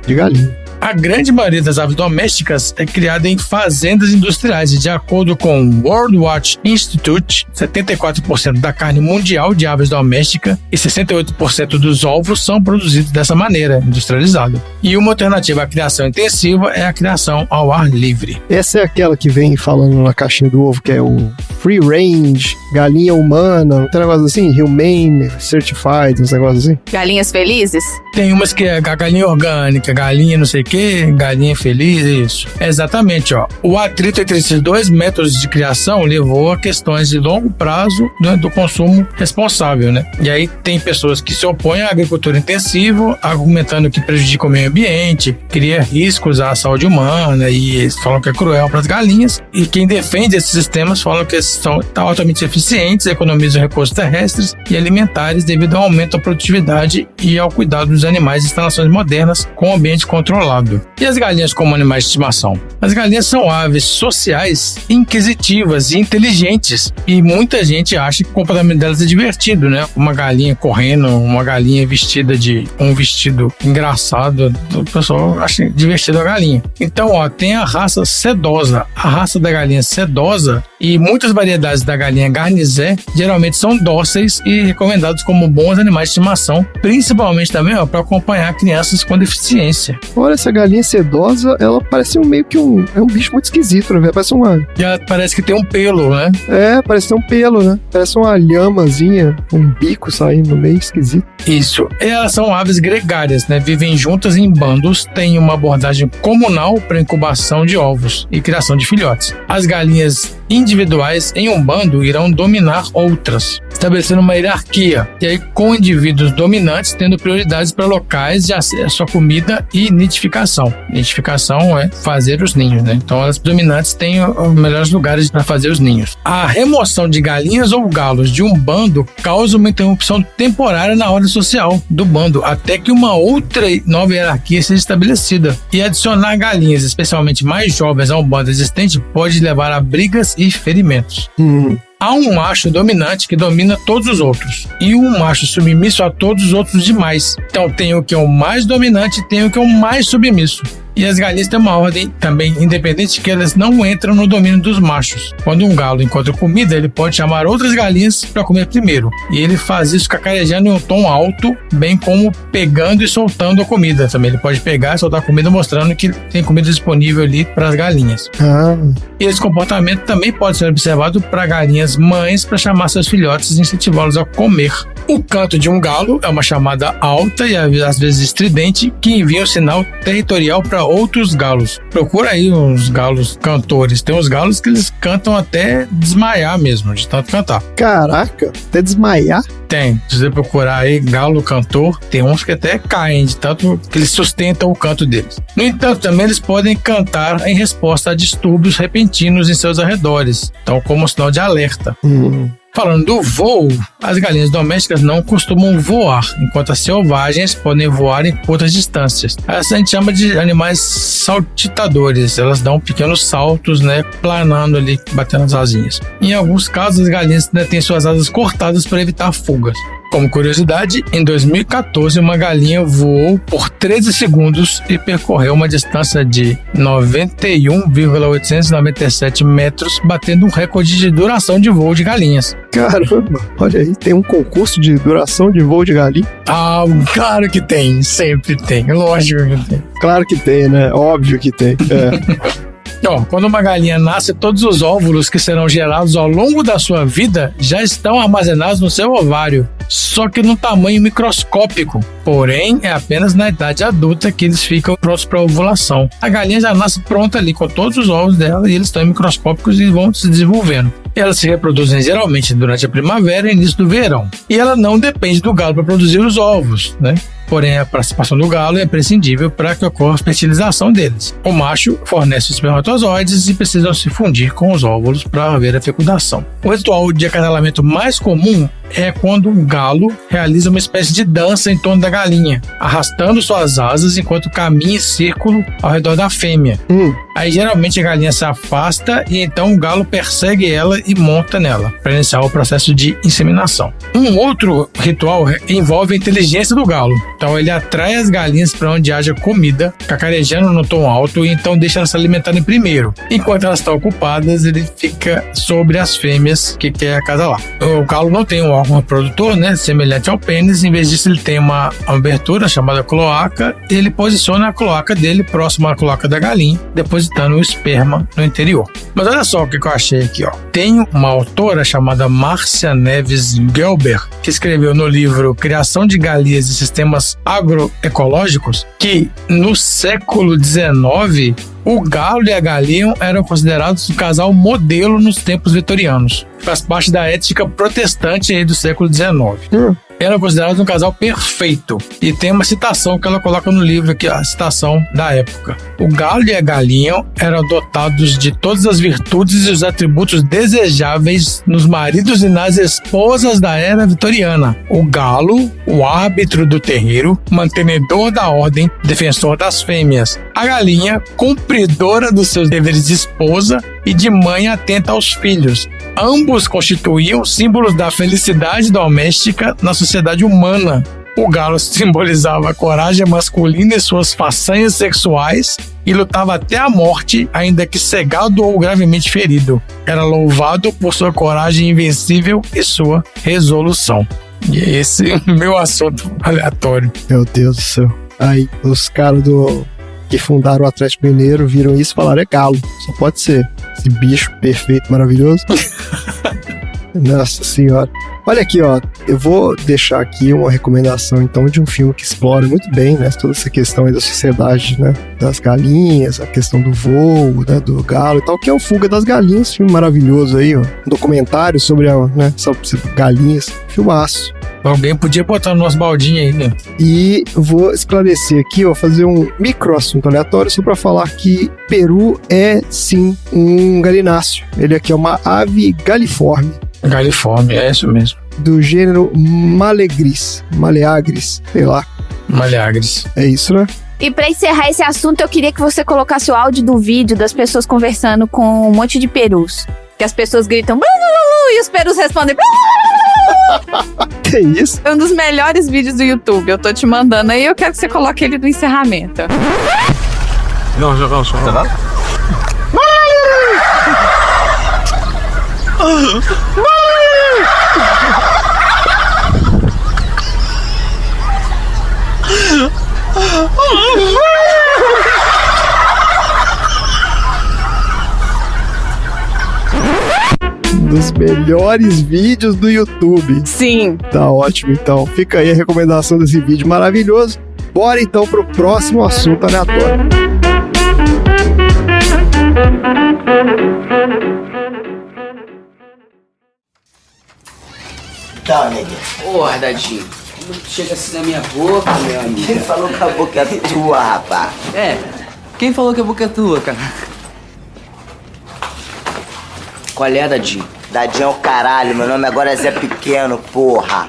de galinha. A grande maioria das aves domésticas é criada em fazendas industriais e, de acordo com o World Watch Institute, 74% da carne mundial de aves domésticas e 68% dos ovos são produzidos dessa maneira, industrializada. E uma alternativa à criação intensiva é a criação ao ar livre. Essa é aquela que vem falando na caixinha do ovo, que é o free range, galinha humana, não tem negócio assim? Humane, certified, uns negócios assim? Galinhas felizes? Tem umas que é a galinha orgânica, galinha não sei o que, galinha feliz, isso. Exatamente, ó. O atrito entre esses dois métodos de criação levou a questões de longo prazo, né, do consumo responsável, né? E aí tem pessoas que se opõem à agricultura intensiva, argumentando que prejudica o meio ambiente, cria riscos à saúde humana e falam que é cruel para as galinhas. E quem defende esses sistemas falam que são altamente eficientes, economizam recursos terrestres e alimentares devido ao aumento da produtividade e ao cuidado dos animais em instalações modernas com ambiente controlado. E as galinhas como animais de estimação? As galinhas são aves sociais, inquisitivas e inteligentes. E muita gente acha que o comportamento delas é divertido, né? Uma galinha correndo, uma galinha vestida de um vestido engraçado. O pessoal acha divertido a galinha. Então, ó, tem a raça sedosa. A raça da galinha sedosa e muitas variedades da galinha garnizé geralmente são dóceis e recomendados como bons animais de estimação, principalmente também para acompanhar crianças com deficiência. Olha, essa galinha sedosa, ela parece meio que é um bicho muito esquisito, né? Parece uma... E ela parece que tem um pelo, né? É, parece ter um pelo, né? Parece uma lhamazinha, um bico saindo no meio, esquisito. Isso. Elas são aves gregárias, né? Vivem juntas em bandos, têm uma abordagem comunal para incubação de ovos e criação de filhotes. As galinhas individuais em um bando irão dominar outras, estabelecendo uma hierarquia, e aí com indivíduos dominantes tendo prioridades para locais de acesso à comida e nidificação. Nidificação é fazer os ninhos, né? Então as dominantes têm os melhores lugares para fazer os ninhos. A remoção de galinhas ou galos de um bando causa uma interrupção temporária na ordem social do bando, até que uma outra nova hierarquia seja estabelecida. E adicionar galinhas, especialmente mais jovens, a um bando existente pode levar a brigas e ferimentos. Há um macho dominante que domina todos os outros e um macho submisso a todos os outros demais. Então tem o que é o mais dominante e tem o que é o mais submisso. E as galinhas têm uma ordem também independente que elas não entram no domínio dos machos. Quando um galo encontra comida, ele pode chamar outras galinhas para comer primeiro. E ele faz isso cacarejando em um tom alto, bem como pegando e soltando a comida também. Ele pode pegar e soltar a comida mostrando que tem comida disponível ali para as galinhas. E esse comportamento também pode ser observado para galinhas mães para chamar seus filhotes e incentivá-los a comer. O canto de um galo é uma chamada alta e às vezes estridente que envia um sinal territorial para outros galos. Procura aí uns galos cantores. Tem uns galos que eles cantam até desmaiar mesmo, de tanto cantar. Caraca, até desmaiar? Tem. Se você procurar aí galo cantor, tem uns que até caem de tanto que eles sustentam o canto deles. No entanto, também eles podem cantar em resposta a distúrbios repentinos em seus arredores, então como um sinal de alerta. Falando do voo, As galinhas domésticas não costumam voar, enquanto as selvagens podem voar em curtas distâncias. Essa a gente chama de animais saltitadores. Elas dão pequenos saltos, né, planando ali, batendo as asinhas. Em alguns casos, as galinhas ainda têm suas asas cortadas para evitar fugas. Como curiosidade, em 2014, uma galinha voou por 13 segundos e percorreu uma distância de 91,897 metros, batendo um recorde de duração de voo de galinhas. Caramba, olha aí, tem um concurso de duração de voo de galinha? Ah, claro que tem, sempre tem, lógico que tem. Claro que tem, né? Óbvio que tem. Quando uma galinha nasce, todos os óvulos que serão gerados ao longo da sua vida já estão armazenados no seu ovário, só que num tamanho microscópico. Porém, é apenas na idade adulta que eles ficam prontos para ovulação. A galinha já nasce pronta ali com todos os ovos dela e eles estão microscópicos e vão se desenvolvendo. Elas se reproduzem geralmente durante a primavera e início do verão. E ela não depende do galo para produzir os ovos, né? Porém, a participação do galo é imprescindível para que ocorra a fertilização deles. O macho fornece os espermatozoides e precisam se fundir com os óvulos para haver a fecundação. O ritual de acasalamento mais comum é quando o galo realiza uma espécie de dança em torno da galinha, arrastando suas asas enquanto caminha em círculo ao redor da fêmea. Aí geralmente a galinha se afasta e então o galo persegue ela e monta nela para iniciar o processo de inseminação. Um outro ritual envolve a inteligência do galo. Então ele atrai as galinhas para onde haja comida, cacarejando no tom alto, e então deixa elas se alimentarem primeiro. Enquanto elas estão ocupadas, ele fica sobre as fêmeas que quer acasalar. O galo não tem um órgão reprodutor, né, semelhante ao pênis. Em vez disso, ele tem uma abertura chamada cloaca, e ele posiciona a cloaca dele próximo à cloaca da galinha, depositando o esperma no interior. Mas olha só o que eu achei aqui, ó. Tem uma autora chamada Márcia Neves Gelber, que escreveu no livro Criação de Galinhas e Sistemas Agroecológicos, que no século XIX o galo e a galinha eram considerados um casal modelo nos tempos vitorianos. Faz parte da ética protestante aí do século XIX. Eram considerados um casal perfeito. E tem uma citação que ela coloca no livro aqui, a citação da época. O galo e a galinha eram dotados de todas as virtudes e os atributos desejáveis nos maridos e nas esposas da era vitoriana. O galo, o árbitro do terreiro, mantenedor da ordem, defensor das fêmeas. A galinha, cumpridora dos seus deveres de esposa e de mãe atenta aos filhos. Ambos constituíam símbolos da felicidade doméstica na sociedade humana. O galo simbolizava a coragem masculina e suas façanhas sexuais e lutava até a morte, ainda que cegado ou gravemente ferido. Era louvado por sua coragem invencível e sua resolução. E esse é o meu assunto aleatório. Meu Deus do céu. Aí, os caras que fundaram o Atlético Mineiro viram isso e falaram: é galo, só pode ser. Esse bicho perfeito, maravilhoso. Nossa senhora. Olha aqui, ó, eu vou deixar aqui uma recomendação, então, de um filme que explora muito bem, né, toda essa questão aí da sociedade, né, das galinhas, a questão do voo, né, do galo e tal, que é o Fuga das Galinhas, filme maravilhoso aí, ó, um documentário sobre, sobre galinhas, filmaço. Alguém podia botar no nosso baldinho aí, né? E vou esclarecer aqui, ó, fazer um micro assunto aleatório só para falar que peru é, sim, um galináceo. Ele aqui é uma ave galiforme. Galiforme, é isso mesmo. Do gênero Maleagris, sei lá. Maleagris. É isso, né? E pra encerrar esse assunto, eu queria que você colocasse o áudio do vídeo das pessoas conversando com um monte de perus. Que as pessoas gritam e os perus respondem. Que isso? É um dos melhores vídeos do YouTube. Eu tô te mandando aí, eu quero que você coloque ele no encerramento. Não. Tá lá? Dos melhores vídeos do YouTube. Sim. Tá ótimo, então. Fica aí a recomendação desse vídeo maravilhoso. Bora então pro próximo assunto aleatório. Então, neguinho. Porra, Dadinho. Chega assim na minha boca, meu amigo. Quem falou que a boca é tua, rapaz? É, quem falou que a boca é tua, cara? Qual é, Dadinho? Dadinho é o caralho, meu nome agora é Zé Pequeno, porra.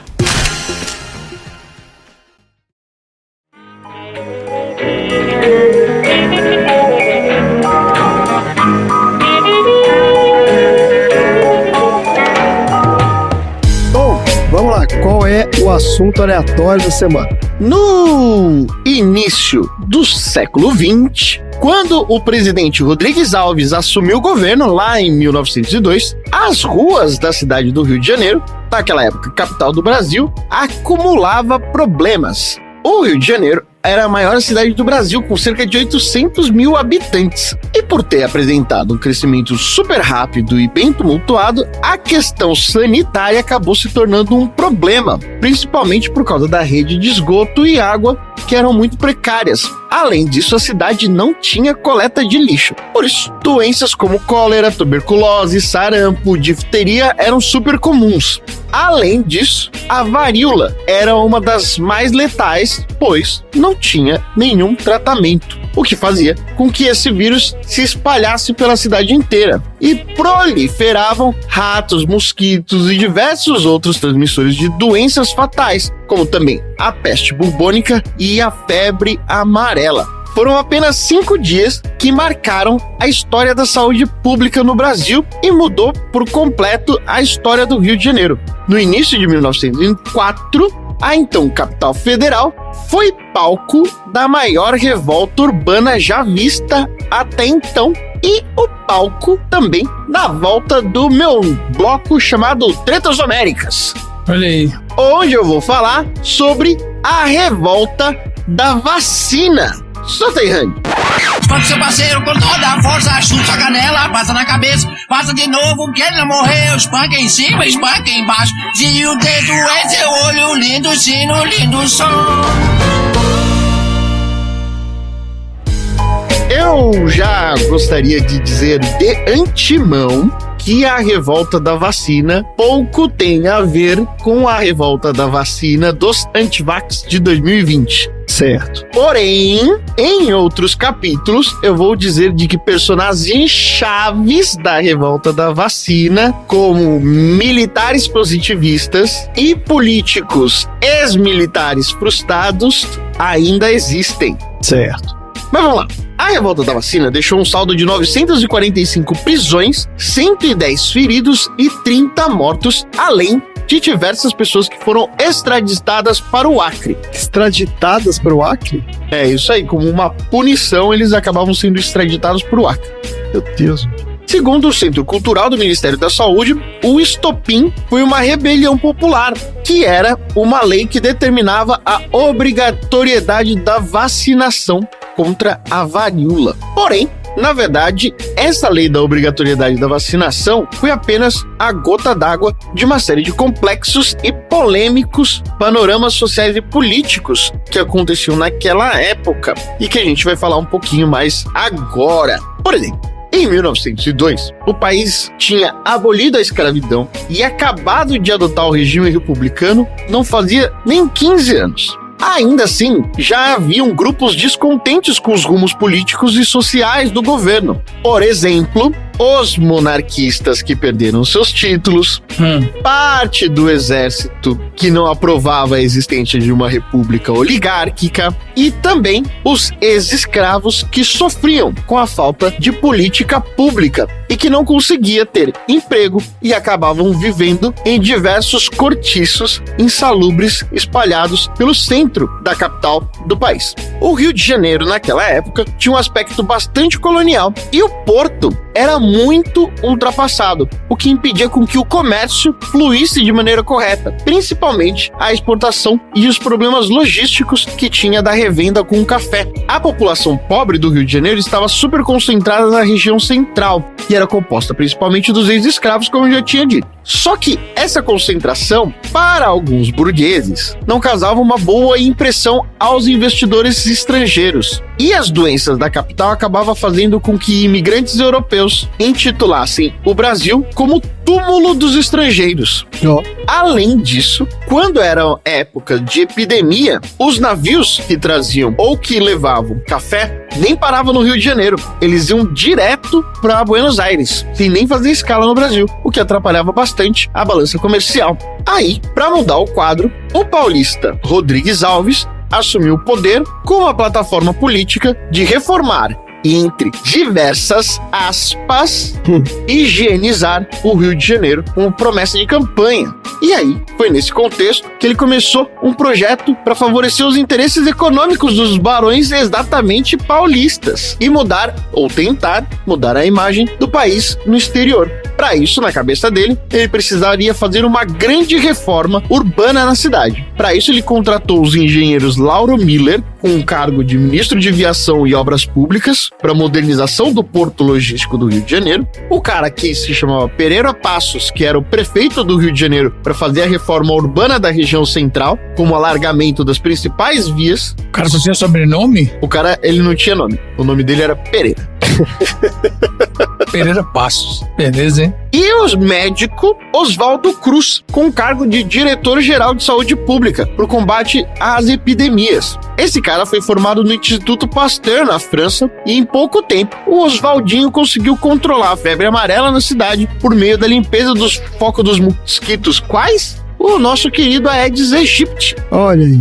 Bom, vamos lá. Qual é o assunto aleatório da semana? No início do século XX, quando o presidente Rodrigues Alves assumiu o governo lá em 1902, as ruas da cidade do Rio de Janeiro, naquela época capital do Brasil, acumulava problemas. O Rio de Janeiro era a maior cidade do Brasil, com cerca de 800 mil habitantes. E por ter apresentado um crescimento super rápido e bem tumultuado, a questão sanitária acabou se tornando um problema, principalmente por causa da rede de esgoto e água, que eram muito precárias. Além disso, a cidade não tinha coleta de lixo. Por isso, doenças como cólera, tuberculose, sarampo, difteria eram super comuns. Além disso, a varíola era uma das mais letais, pois não tinha nenhum tratamento, o que fazia com que esse vírus se espalhasse pela cidade inteira. E proliferavam ratos, mosquitos e diversos outros transmissores de doenças fatais, como também a peste bubônica e a febre amarela. Foram apenas 5 dias que marcaram a história da saúde pública no Brasil e mudou por completo a história do Rio de Janeiro. No início de 1904, a então capital federal foi palco da maior revolta urbana já vista até então e o palco também da volta do meu bloco chamado Tretas Homéricas. Olha aí. Onde eu vou falar sobre a revolta da vacina. Solta aí, Rani. Quando seu parceiro com toda a força chuta a canela, passa na cabeça, passa de novo, que ele não morreu, espanca em cima, espanca embaixo. Se o dedo é seu olho, lindo sino, lindo som. Eu já gostaria de dizer de antemão que a revolta da vacina pouco tem a ver com a revolta da vacina dos antivax de 2020. Certo. Porém, em outros capítulos, eu vou dizer de que personagens chaves da revolta da vacina, como militares positivistas e políticos ex-militares frustrados, ainda existem. Certo. Mas vamos lá. A revolta da vacina deixou um saldo de 945 prisões, 110 feridos e 30 mortos, além de diversas pessoas que foram extraditadas para o Acre. Extraditadas para o Acre? É isso aí, como uma punição, eles acabavam sendo extraditados para o Acre. Meu Deus. Segundo o Centro Cultural do Ministério da Saúde, o estopim foi uma rebelião popular, que era uma lei que determinava a obrigatoriedade da vacinação contra a varíola. Porém, na verdade, essa lei da obrigatoriedade da vacinação foi apenas a gota d'água de uma série de complexos e polêmicos panoramas sociais e políticos que aconteciam naquela época e que a gente vai falar um pouquinho mais agora. Por exemplo, em 1902, o país tinha abolido a escravidão e acabado de adotar o regime republicano não fazia nem 15 anos. Ainda assim, já haviam grupos descontentes com os rumos políticos e sociais do governo. Por exemplo, os monarquistas que perderam seus títulos, parte do exército que não aprovava a existência de uma república oligárquica e também os ex-escravos que sofriam com a falta de política pública e que não conseguia ter emprego e acabavam vivendo em diversos cortiços insalubres espalhados pelo centro da capital do país. O Rio de Janeiro, naquela época, tinha um aspecto bastante colonial e o porto era muito ultrapassado, o que impedia com que o comércio fluísse de maneira correta, principalmente a exportação e os problemas logísticos que tinha da revenda com o café. A população pobre do Rio de Janeiro estava super concentrada na região central e era composta principalmente dos ex-escravos, como eu já tinha dito. Só que essa concentração, para alguns burgueses, não causava uma boa impressão aos investidores estrangeiros. E as doenças da capital acabavam fazendo com que imigrantes europeus intitulassem o Brasil como túmulo dos estrangeiros. Além disso, quando era época de epidemia, os navios que traziam ou que levavam café nem paravam no Rio de Janeiro. Eles iam direto para Buenos Aires, sem nem fazer escala no Brasil, o que atrapalhava bastante a balança comercial. Aí, para mudar o quadro, o paulista Rodrigues Alves assumiu o poder com uma plataforma política de reformar, entre diversas aspas, higienizar o Rio de Janeiro como promessa de campanha. E aí, foi nesse contexto que ele começou um projeto para favorecer os interesses econômicos dos barões exatamente paulistas e mudar, ou tentar mudar a imagem do país no exterior. Para isso, na cabeça dele, ele precisaria fazer uma grande reforma urbana na cidade. Para isso, ele contratou os engenheiros Lauro Miller, com o cargo de ministro de Viação e Obras Públicas, para a modernização do porto logístico do Rio de Janeiro. O cara que se chamava Pereira Passos, que era o prefeito do Rio de Janeiro, para fazer a reforma urbana da região central, como alargamento das principais vias. O cara só tinha sobrenome? O cara, ele não tinha nome. O nome dele era Pereira. Pereira Passos. Beleza, hein? E os médico Oswaldo Cruz, com o cargo de diretor-geral de saúde pública para o combate às epidemias. Esse cara foi formado no Instituto Pasteur, na França, e em pouco tempo o Oswaldinho conseguiu controlar a febre amarela na cidade por meio da limpeza dos focos dos mosquitos. Quais? O nosso querido Aedes aegypti. Olha aí.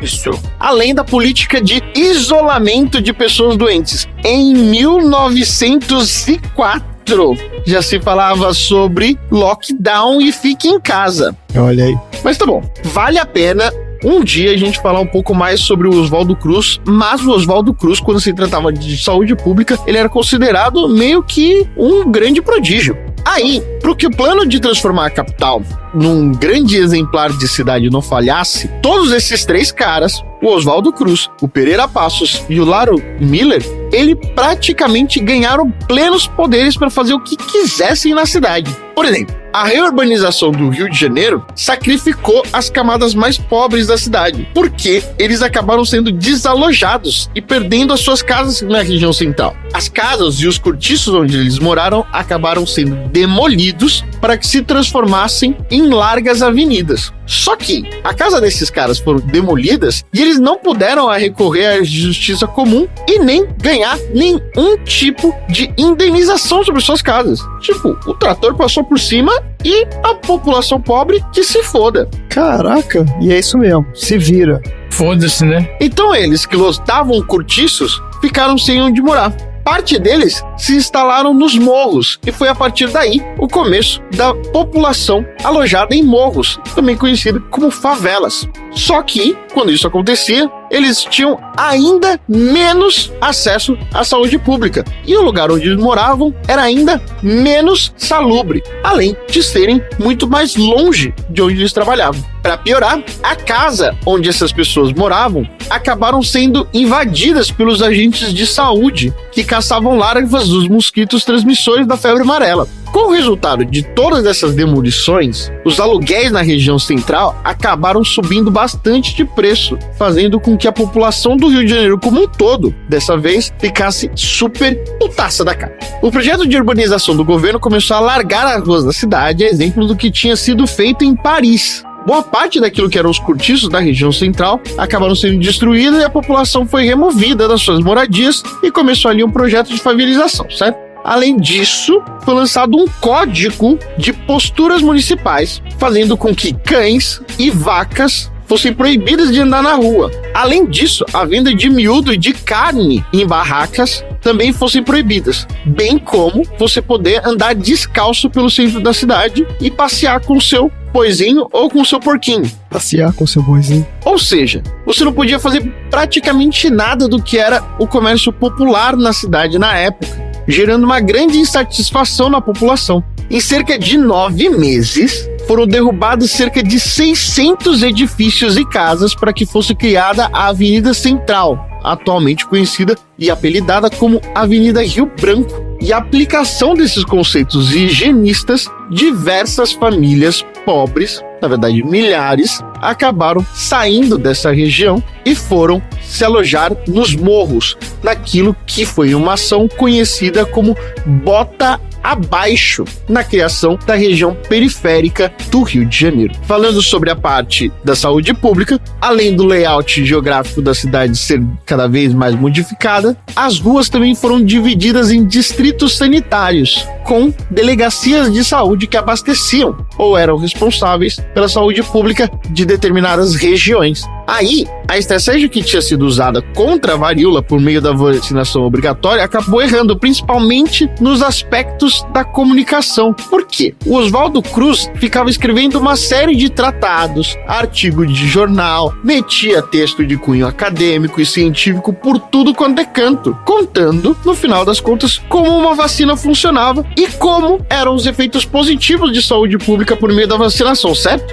Isso. Além da política de isolamento de pessoas doentes. Em 1904, já se falava sobre lockdown e fique em casa. Olha aí. Mas tá bom, vale a pena um dia a gente falar um pouco mais sobre o Oswaldo Cruz, mas o Oswaldo Cruz, quando se tratava de saúde pública, ele era considerado meio que um grande prodígio. Aí, para que o plano de transformar a capital num grande exemplar de cidade não falhasse, todos esses três caras, o Oswaldo Cruz, o Pereira Passos e o Lauro Miller, ele praticamente ganharam plenos poderes para fazer o que quisessem na cidade. Por exemplo, a reurbanização do Rio de Janeiro sacrificou as camadas mais pobres da cidade, porque eles acabaram sendo desalojados e perdendo as suas casas na região central. As casas e os cortiços onde eles moraram acabaram sendo demolidos para que se transformassem em largas avenidas. Só que a casa desses caras foram demolidas e eles não puderam recorrer à justiça comum e nem ganhar nenhum tipo de indenização sobre suas casas. Tipo, o trator passou por cima e a população pobre que se foda. Caraca, e é isso mesmo, se vira. Foda-se, né? Então eles que lotavam cortiços ficaram sem onde morar. Parte deles se instalaram nos morros e foi a partir daí o começo da população alojada em morros, também conhecida como favelas. Só que, quando isso acontecia, eles tinham ainda menos acesso à saúde pública e o lugar onde eles moravam era ainda menos salubre, além de serem muito mais longe de onde eles trabalhavam. Para piorar, a casa onde essas pessoas moravam acabaram sendo invadidas pelos agentes de saúde que caçavam larvas dos mosquitos transmissores da febre amarela. Com o resultado de todas essas demolições, os aluguéis na região central acabaram subindo bastante de preço, fazendo com que a população do Rio de Janeiro como um todo, dessa vez, ficasse super putaça da cara. O projeto de urbanização do governo começou a largar as ruas da cidade, exemplo do que tinha sido feito em Paris. Boa parte daquilo que eram os cortiços da região central acabaram sendo destruídos e a população foi removida das suas moradias e começou ali um projeto de favelização, certo? Além disso, foi lançado um código de posturas municipais, fazendo com que cães e vacas fossem proibidas de andar na rua. Além disso, a venda de miúdo e de carne em barracas também fossem proibidas, bem como você poder andar descalço pelo centro da cidade e passear com o seu boizinho ou com o seu porquinho. Passear com o seu boizinho. Ou seja, você não podia fazer praticamente nada do que era o comércio popular na cidade na época, gerando uma grande insatisfação na população. Em cerca de 9 meses, foram derrubados cerca de 600 edifícios e casas para que fosse criada a Avenida Central, atualmente conhecida e apelidada como Avenida Rio Branco. E a aplicação desses conceitos higienistas, diversas famílias pobres, na verdade milhares, acabaram saindo dessa região e foram se alojar nos morros, naquilo que foi uma ação conhecida como Bota abaixo na criação da região periférica do Rio de Janeiro. Falando sobre a parte da saúde pública, além do layout geográfico da cidade ser cada vez mais modificada, as ruas também foram divididas em distritos sanitários, com delegacias de saúde que abasteciam ou eram responsáveis pela saúde pública de determinadas regiões. Aí, a estratégia que tinha sido usada contra a varíola por meio da vacinação obrigatória acabou errando, principalmente nos aspectos da comunicação. Por quê? O Oswaldo Cruz ficava escrevendo uma série de tratados, artigos de jornal, metia texto de cunho acadêmico e científico por tudo quanto é canto, contando, no final das contas, como uma vacina funcionava e como eram os efeitos positivos de saúde pública por meio da vacinação, certo?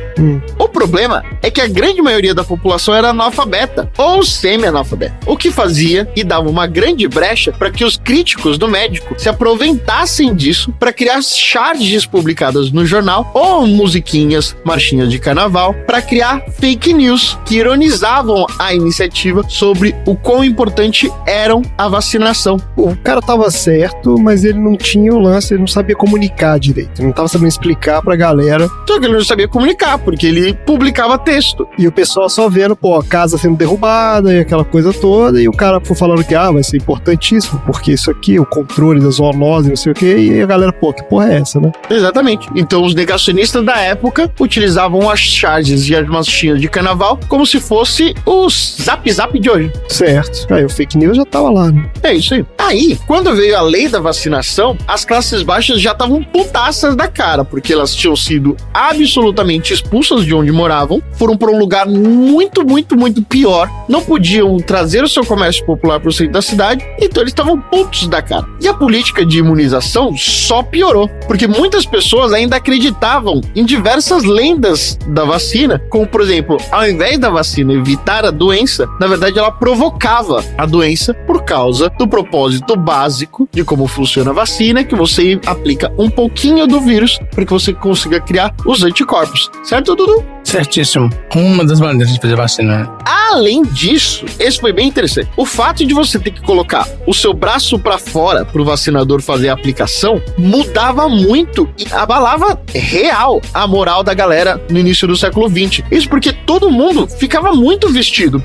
O problema é que a grande maioria da população era analfabeta ou semi-analfabeta, o que fazia e dava uma grande brecha para que os críticos do médico se aproveitassem disso para criar charges publicadas no jornal ou musiquinhas, marchinhas de carnaval, para criar fake news que ironizavam a iniciativa sobre o quão importante eram a vacinação. O cara tava certo, mas ele não tinha o lance, ele não sabia comunicar direito, ele não tava sabendo explicar pra galera. Só que ele não sabia comunicar, porque ele publicava texto. E o pessoal só vendo, pô, a casa sendo derrubada e aquela coisa toda, e o cara foi falando que, vai ser importantíssimo, porque isso aqui, o controle da zoonose, não sei o quê, e a galera, pô, que porra é essa, né? Exatamente. Então os negacionistas da época utilizavam as charges e as marchinhas de carnaval como se fosse o zap-zap de hoje. Certo. Aí o fake news já tava lá, né? É isso aí. Aí, quando veio a lei da vacinação, as classes baixas já estavam putaças da cara, porque elas tinham sido absolutamente expulsas de onde moravam, foram para um lugar muito, muito, muito pior, não podiam trazer o seu comércio popular para o centro da cidade, então eles estavam putos da cara. E a política de imunização só piorou, porque muitas pessoas ainda acreditavam em diversas lendas da vacina, como, por exemplo, ao invés da vacina evitar a doença, na verdade ela provocava a doença por causa do propósito básico de como funciona a vacina, que você aplica um pouquinho do vírus para que você consiga criar os anticorpos. Certo, Dudu? Certíssimo. Uma das maneiras de fazer vacina, né? Além disso, esse foi bem interessante. O fato de você ter que colocar o seu braço para fora pro vacinador fazer a aplicação mudava muito e abalava real a moral da galera no início do século XX. Isso porque todo mundo ficava muito vestido.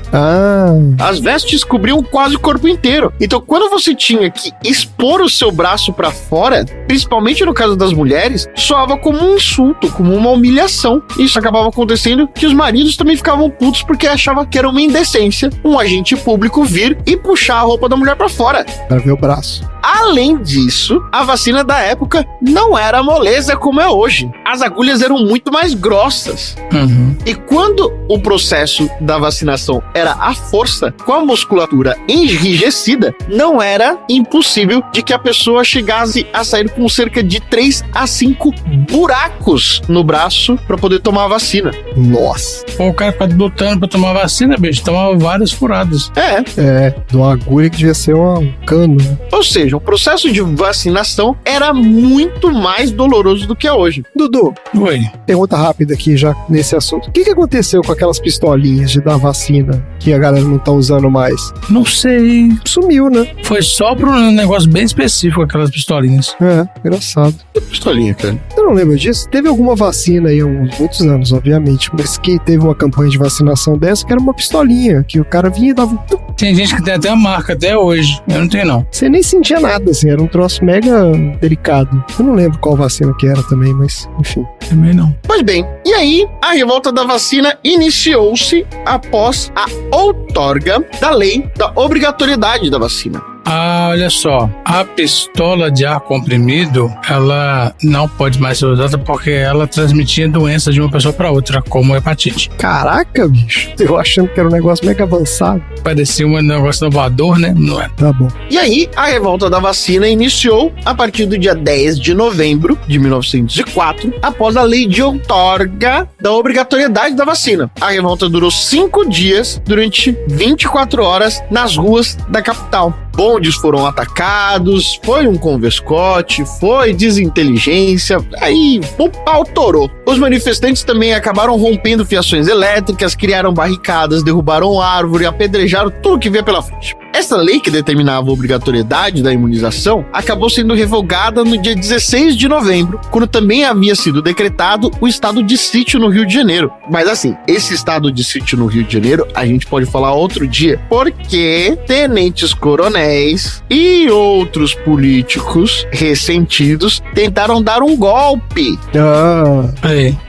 As vestes cobriam quase o corpo inteiro. Então, quando você tinha que expor o seu braço para fora, principalmente no caso das mulheres, soava como um insulto, como uma humilhação. Isso acabava acontecendo que os maridos também ficavam putos porque achavam que era uma indecência um agente público vir e puxar a roupa da mulher pra fora. Pra ver o braço. Além disso, a vacina da época não era moleza como é hoje. As agulhas eram muito mais grossas. E quando o processo da vacinação era à força, com a musculatura enrijecida, não era impossível de que a pessoa chegasse a sair com cerca de 3 a 5 buracos no braço para poder tomar a vacina. Nossa. O cara ficava lutando pra tomar vacina, bicho, tomava várias furadas. De uma agulha que devia ser um cano, né? Ou seja, o processo de vacinação era muito mais doloroso do que é hoje. Dudu, oi. Pergunta rápida aqui já nesse assunto. O que aconteceu com aquelas pistolinhas de dar vacina que a galera não tá usando mais? Não sei. Sumiu, né? Foi só pra um negócio bem específico, aquelas pistolinhas. Engraçado. Que pistolinha, cara? Eu não lembro disso. Teve alguma vacina aí há muitos anos, obviamente, mas que teve uma campanha de vacinação dessa que era uma pistolinha, que o cara vinha e dava... Tem gente que tem até a marca até hoje. Eu não tenho, não. Você nem sentia nada, assim, era um troço mega delicado. Eu não lembro qual vacina que era também, mas enfim. Também não. Pois bem, e aí a revolta da vacina iniciou-se após a outorga da lei da obrigatoriedade da vacina. Olha só, a pistola de ar comprimido, ela não pode mais ser usada porque ela transmitia doença de uma pessoa para outra, como hepatite. Caraca, bicho, eu achando que era um negócio mega avançado. Parecia um negócio inovador, né? Não é? Tá bom. E aí, a revolta da vacina iniciou a partir do dia 10 de novembro de 1904, após a lei de outorga da obrigatoriedade da vacina. A revolta durou 5 dias, durante 24 horas, nas ruas da capital. Bondes foram atacados, foi um converscote, foi desinteligência, aí o pau torou. Os manifestantes também acabaram rompendo fiações elétricas, criaram barricadas, derrubaram árvore, apedrejaram tudo que via pela frente. Essa lei que determinava a obrigatoriedade da imunização acabou sendo revogada no dia 16 de novembro, quando também havia sido decretado o estado de sítio no Rio de Janeiro. Mas assim, esse estado de sítio no Rio de Janeiro a gente pode falar outro dia, porque tenentes coronéis e outros políticos ressentidos tentaram dar um golpe.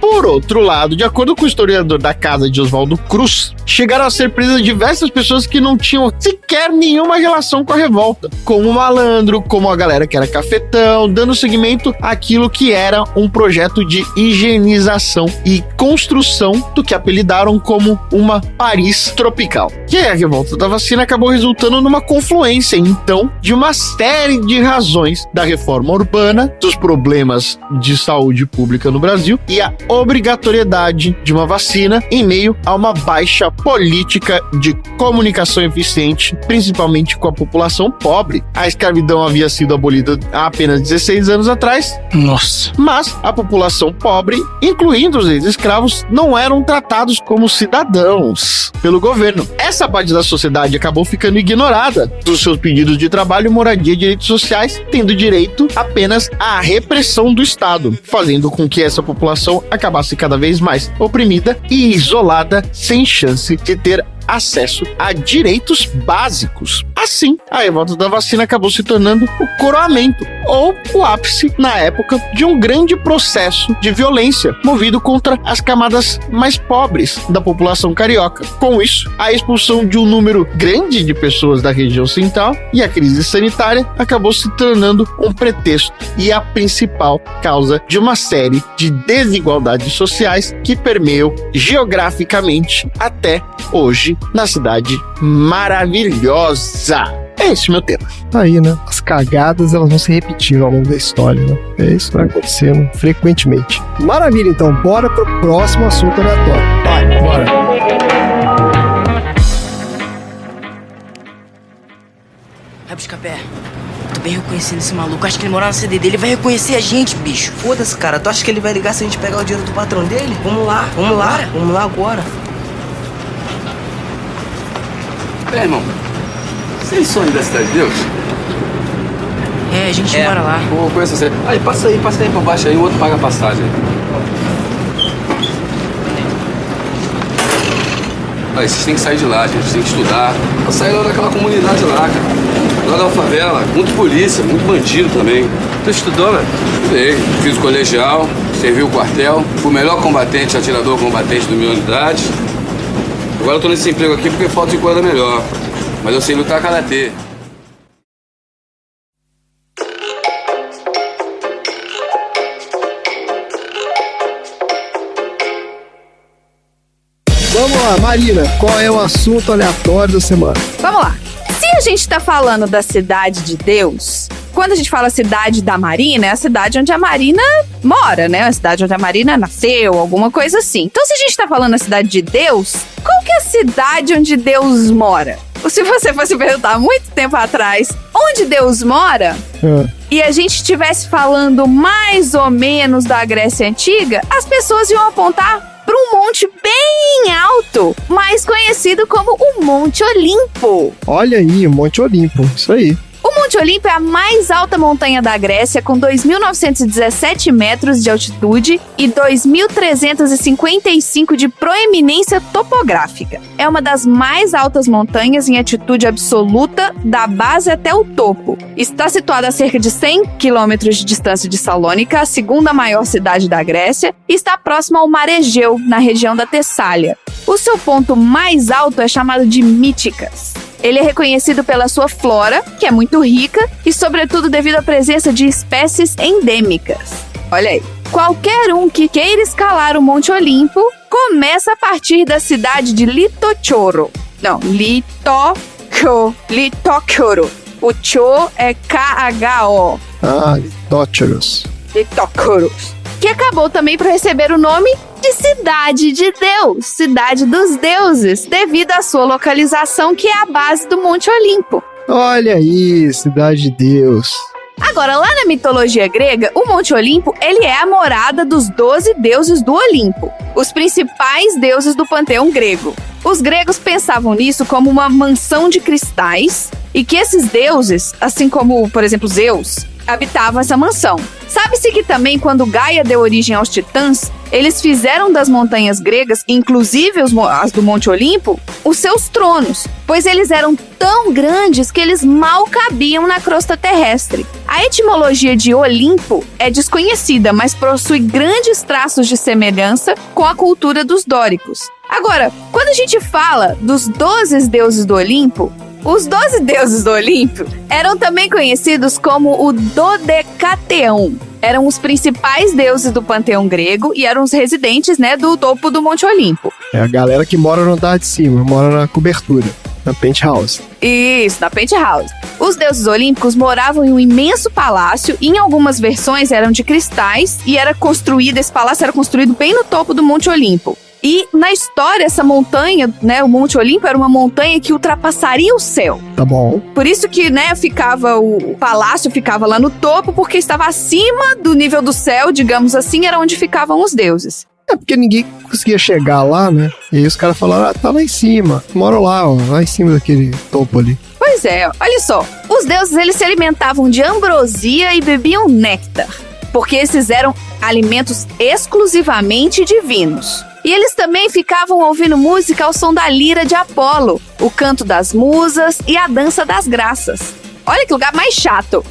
Por outro lado, de acordo com o historiador da casa de Oswaldo Cruz, chegaram a ser presas diversas pessoas que não tinham sequer nenhuma relação com a revolta, como o malandro, como a galera que era cafetão, dando seguimento àquilo que era um projeto de higienização e construção do que apelidaram como uma Paris tropical. E aí a revolta da vacina acabou resultando numa confluência, então, de uma série de razões da reforma urbana, dos problemas de saúde pública no Brasil e a obrigatoriedade de uma vacina em meio a uma baixa política de comunicação eficiente, principalmente com a população pobre. A escravidão havia sido abolida há apenas 16 anos atrás. Nossa. Mas a população pobre, incluindo os ex-escravos, não eram tratados como cidadãos pelo governo. Essa parte da sociedade acabou ficando ignorada dos seus pedidos de trabalho, moradia e direitos sociais, tendo direito apenas à repressão do Estado, fazendo com que essa população acabasse cada vez mais oprimida e isolada, sem chance de ter acesso a direitos básicos. Assim, a revolta da vacina acabou se tornando o coroamento, ou o ápice, na época, de um grande processo de violência movido contra as camadas mais pobres da população carioca. Com isso, a expulsão de um número grande de pessoas da região central e a crise sanitária acabou se tornando um pretexto e a principal causa de uma série de desigualdades sociais que permeiam geograficamente até hoje na cidade maravilhosa. É esse meu tema. Aí, né? As cagadas, elas vão se repetindo ao longo da história, né? É isso que vai acontecendo frequentemente. Maravilha, então. Bora pro próximo assunto aleatório. Vai. Bora. Vai buscar pé. Tô bem reconhecendo esse maluco. Acho que ele morar na CD dele, ele vai reconhecer a gente, bicho. Foda-se, cara. Tu acha que ele vai ligar se a gente pegar o dinheiro do patrão dele? Vamos lá, vamos lá. Bora. Vamos lá agora. É, irmão. Vocês são da Cidade de Deus? É, a gente mora lá. Pô, conheço você. Aí, passa aí por baixo aí, o outro paga a passagem. Aí, vocês têm que sair de lá, gente. Vocês têm que estudar. Pra sair lá daquela comunidade lá, cara. Lá da favela. Muito polícia, muito bandido também. Tu estudou, né? Estudei. Fiz o colegial, servi o quartel. Fui o melhor combatente, atirador combatente da minha unidade. Agora eu tô nesse emprego aqui porque falta de coisa melhor. Mas eu sei lutar karatê. Vamos lá, Marina, qual é o assunto aleatório da semana? Vamos lá. Se a gente tá falando da Cidade de Deus, quando a gente fala cidade da Marina, é a cidade onde a Marina mora, né? A cidade onde a Marina nasceu, alguma coisa assim. Então, se a gente tá falando da Cidade de Deus, qual que é a cidade onde Deus mora? Se você fosse perguntar muito tempo atrás onde Deus mora, e a gente estivesse falando mais ou menos da Grécia Antiga, as pessoas iam apontar para um monte bem alto, mais conhecido como o Monte Olimpo. Olha aí, o Monte Olimpo, isso aí. O Monte Olimpo é a mais alta montanha da Grécia, com 2.917 metros de altitude e 2.355 de proeminência topográfica. É uma das mais altas montanhas em altitude absoluta, da base até o topo. Está situada a cerca de 100 quilômetros de distância de Salônica, a segunda maior cidade da Grécia, e está próxima ao Mar Egeu, na região da Tessália. O seu ponto mais alto é chamado de Míticas. Ele é reconhecido pela sua flora, que é muito rica, e sobretudo devido à presença de espécies endêmicas. Olha aí. Qualquer um que queira escalar o Monte Olimpo começa a partir da cidade de Litokoro. Não, Litokoro. O Cho é K-H-O. Ah, Litokoro. Que acabou também por receber o nome de Cidade de Deus, Cidade dos Deuses, devido à sua localização, que é a base do Monte Olimpo. Olha aí, Cidade de Deus. Agora, lá na mitologia grega, o Monte Olimpo, ele é a morada dos 12 deuses do Olimpo, os principais deuses do panteão grego. Os gregos pensavam nisso como uma mansão de cristais e que esses deuses, assim como, por exemplo, Zeus, habitavam essa mansão. Sabe-se que também, quando Gaia deu origem aos titãs, eles fizeram das montanhas gregas, inclusive as do Monte Olimpo, os seus tronos, pois eles eram tão grandes que eles mal cabiam na crosta terrestre. A etimologia de Olimpo é desconhecida, mas possui grandes traços de semelhança com a cultura dos dóricos. Agora, quando a gente fala dos 12 deuses do Olimpo, os 12 deuses do Olimpo eram também conhecidos como o Dodecateão. Eram os principais deuses do panteão grego e eram os residentes, do topo do Monte Olimpo. É a galera que mora no andar de cima, mora na cobertura, na penthouse. Isso, na penthouse. Os deuses olímpicos moravam em um imenso palácio e em algumas versões eram de cristais e esse palácio era construído bem no topo do Monte Olimpo. E na história, essa montanha, o Monte Olimpo, era uma montanha que ultrapassaria o céu. Tá bom. Por isso que, o palácio ficava lá no topo, porque estava acima do nível do céu, digamos assim, era onde ficavam os deuses. É porque ninguém conseguia chegar lá, né? E aí os caras falaram, tá lá em cima, moro lá em cima daquele topo ali. Pois é, olha só. Os deuses, eles se alimentavam de ambrosia e bebiam néctar, porque esses eram alimentos exclusivamente divinos. E eles também ficavam ouvindo música ao som da lira de Apolo, o canto das musas e a dança das graças. Olha que lugar mais chato.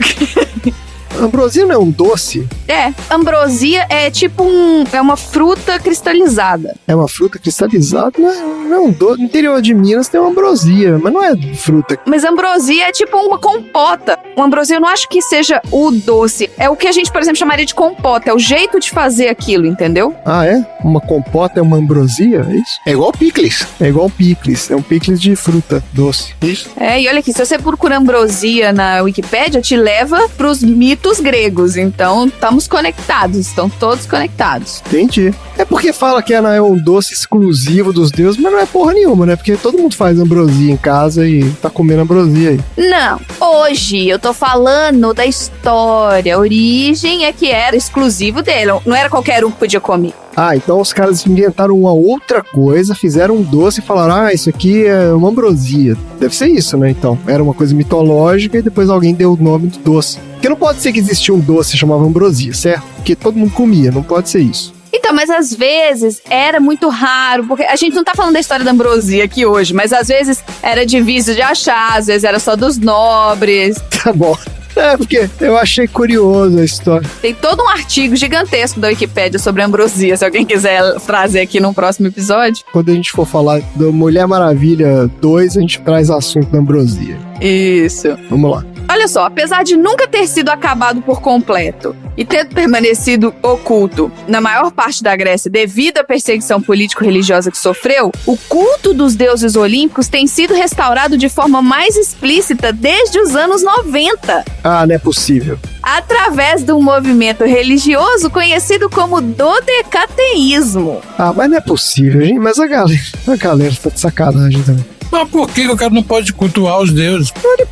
Ambrosia não é um doce? É, ambrosia é tipo uma fruta cristalizada. É uma fruta cristalizada? Não é um doce. No interior de Minas tem uma ambrosia, mas não é fruta. Mas ambrosia é tipo uma compota. Uma ambrosia eu não acho que seja o doce. É o que a gente, por exemplo, chamaria de compota. É o jeito de fazer aquilo, entendeu? Ah, é? Uma compota é uma ambrosia? É isso? É igual picles. É igual picles. É um picles de fruta doce. Isso. É, e olha aqui, se você procura ambrosia na Wikipédia, te leva pros mitos gregos. Então, estamos conectados. Estão todos conectados. Entendi. É porque fala que é um doce exclusivo dos deuses, mas não é porra nenhuma, né? Porque todo mundo faz ambrosia em casa e tá comendo ambrosia aí. Não. Hoje eu tô falando da história. A origem é que era exclusivo dele. Não era qualquer um que podia comer. Ah, então os caras inventaram uma outra coisa, fizeram um doce e falaram, isso aqui é uma ambrosia. Deve ser isso, né, então. Era uma coisa mitológica e depois alguém deu o nome do doce. Porque não pode ser que existia um doce que chamava ambrosia, certo? Porque todo mundo comia, não pode ser isso. Então, mas às vezes era muito raro, porque a gente não tá falando da história da ambrosia aqui hoje, mas às vezes era difícil de achar, às vezes era só dos nobres. Tá bom. É, porque eu achei curioso a história. Tem todo um artigo gigantesco da Wikipédia sobre a ambrosia, se alguém quiser trazer aqui num próximo episódio. Quando a gente for falar do Mulher Maravilha 2, a gente traz assunto da ambrosia. Isso. Vamos lá. Olha só, apesar de nunca ter sido acabado por completo e ter permanecido oculto na maior parte da Grécia devido à perseguição político-religiosa que sofreu, o culto dos deuses olímpicos tem sido restaurado de forma mais explícita desde os anos 90. Ah, não é possível. Através de um movimento religioso conhecido como dodecateísmo. Ah, mas não é possível, gente. Mas a galera tá de sacanagem também. Mas por que o cara não pode cultuar os deuses? Ele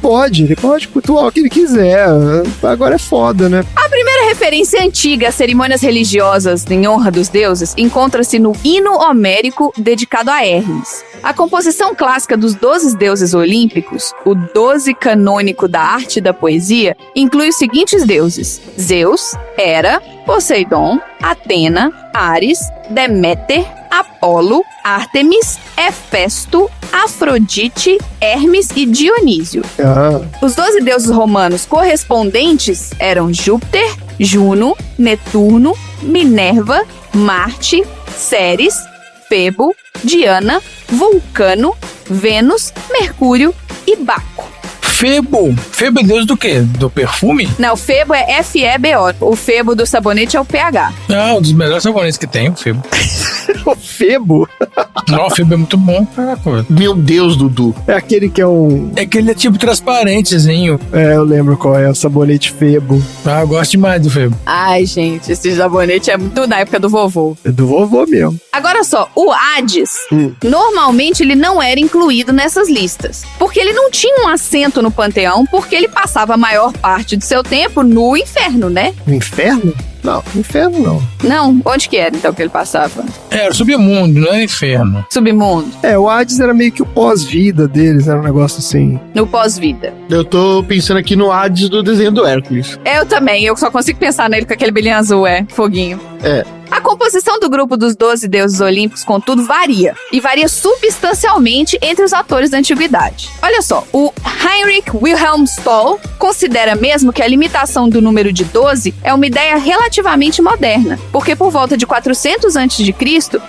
pode cultuar o que ele quiser. Agora é foda, né? A primeira referência antiga a cerimônias religiosas em honra dos deuses encontra-se no hino homérico dedicado a Hermes. A composição clássica dos 12 deuses olímpicos, o 12 canônico da arte e da poesia, inclui os seguintes deuses: Zeus, Hera, Poseidon, Atena, Ares, Deméter, Apolo, Ártemis, Hefesto, Afrodite, Hermes e Dionísio. Os 12 deuses romanos correspondentes eram Júpiter, Juno, Netuno, Minerva, Marte, Ceres, Febo, Diana, Vulcano, Vênus, Mercúrio e Baco. Febo? Febo é deus do quê? Do perfume? Não, Febo é F-E-B-O. O Febo do sabonete é o pH. Ah, um dos melhores sabonetes que tem, o Febo. O Febo? Não, o Febo é muito bom. Meu Deus, Dudu. É aquele que é um... É que ele é tipo transparentezinho. É, eu lembro qual é, o sabonete Febo. Ah, eu gosto demais do Febo. Ai, gente, esse sabonete é muito da época do vovô. É do vovô mesmo. Agora só, o Hades, normalmente ele não era incluído nessas listas. Porque ele não tinha um assento no panteão, porque ele passava a maior parte do seu tempo no inferno, né? No inferno? Não, inferno não. Não? Onde que era então que ele passava? Era o submundo, não era inferno. Submundo. O Hades era meio que o pós-vida deles, era um negócio assim. No pós-vida. Eu tô pensando aqui no Hades do desenho do Hércules. Eu também, eu só consigo pensar nele com aquele brilhinho azul, foguinho. A composição do grupo dos 12 deuses olímpicos, contudo, varia. E varia substancialmente entre os atores da antiguidade. Olha só, o Heinrich Wilhelm Stoll considera mesmo que a limitação do número de 12 é uma ideia relativamente moderna, porque por volta de 400 a.C.,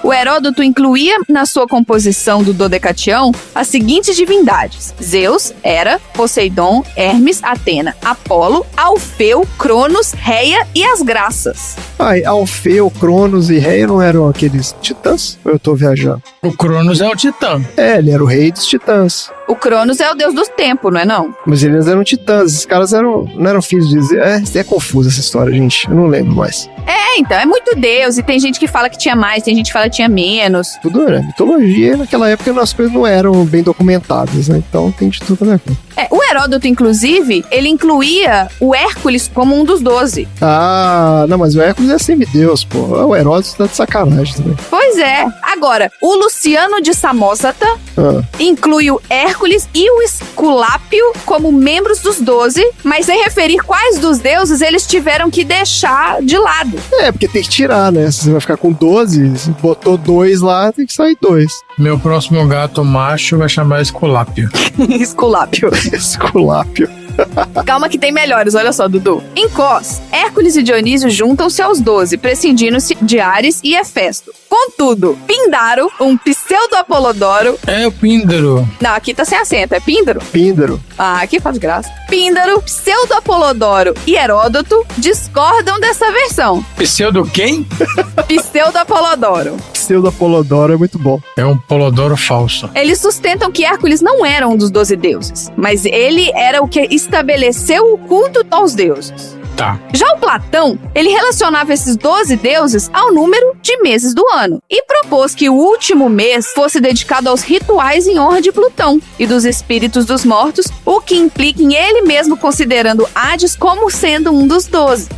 o Heródoto incluía na sua composição do Dodecatião as seguintes divindades: Zeus, Hera, Poseidon, Hermes, Atena, Apolo, Alfeu, Cronos, Reia e as Graças. Alfeu, Cronos e Reia não eram aqueles titãs? Ou eu tô viajando? O Cronos é o titã. Ele era o rei dos titãs. O Cronos é o deus do tempo, não é não? Mas eles eram titãs, esses caras não eram filhos de Zeus. É confusa essa história, gente. Eu não lembro mais. Então, é muito deus, e tem gente que fala que tinha mais, tem gente que fala que tinha menos. Tudo era mitologia, naquela época as coisas não eram bem documentadas, né? Então tem de tudo, né? O Heródoto, inclusive, ele incluía o Hércules como um dos 12. Não, mas o Hércules é semideus, pô. O Heródoto tá de sacanagem também. Pois é. Agora, o Luciano de Samosata inclui o Hércules e o Esculápio como membros dos 12, mas sem referir quais dos deuses eles tiveram que deixar de lado. Porque tem que tirar, né? Se você vai ficar com 12, se botou 2 lá, tem que sair 2. Meu próximo gato macho vai chamar Esculápio. Esculápio. Esculápio. Calma que tem melhores, olha só, Dudu. Em Cós, Hércules e Dionísio juntam-se aos 12, prescindindo-se de Ares e Hefesto. Contudo, Pindaro, um pseudo-Apolodoro... É o Píndaro. Não, aqui tá sem acento, é Píndaro? Píndaro. Aqui faz graça. Píndaro, pseudo-Apolodoro e Heródoto discordam dessa versão. Pseudo quem? Pseudo-Apolodoro. Pseudo-Apolodoro é muito bom. É um Polodoro falso. Eles sustentam que Hércules não era um dos 12 deuses, mas ele era o que estabeleceu o culto aos deuses. Tá. Já o Platão, ele relacionava esses 12 deuses ao número de meses do ano e propôs que o último mês fosse dedicado aos rituais em honra de Plutão e dos espíritos dos mortos, o que implica em ele mesmo considerando Hades como sendo um dos 12.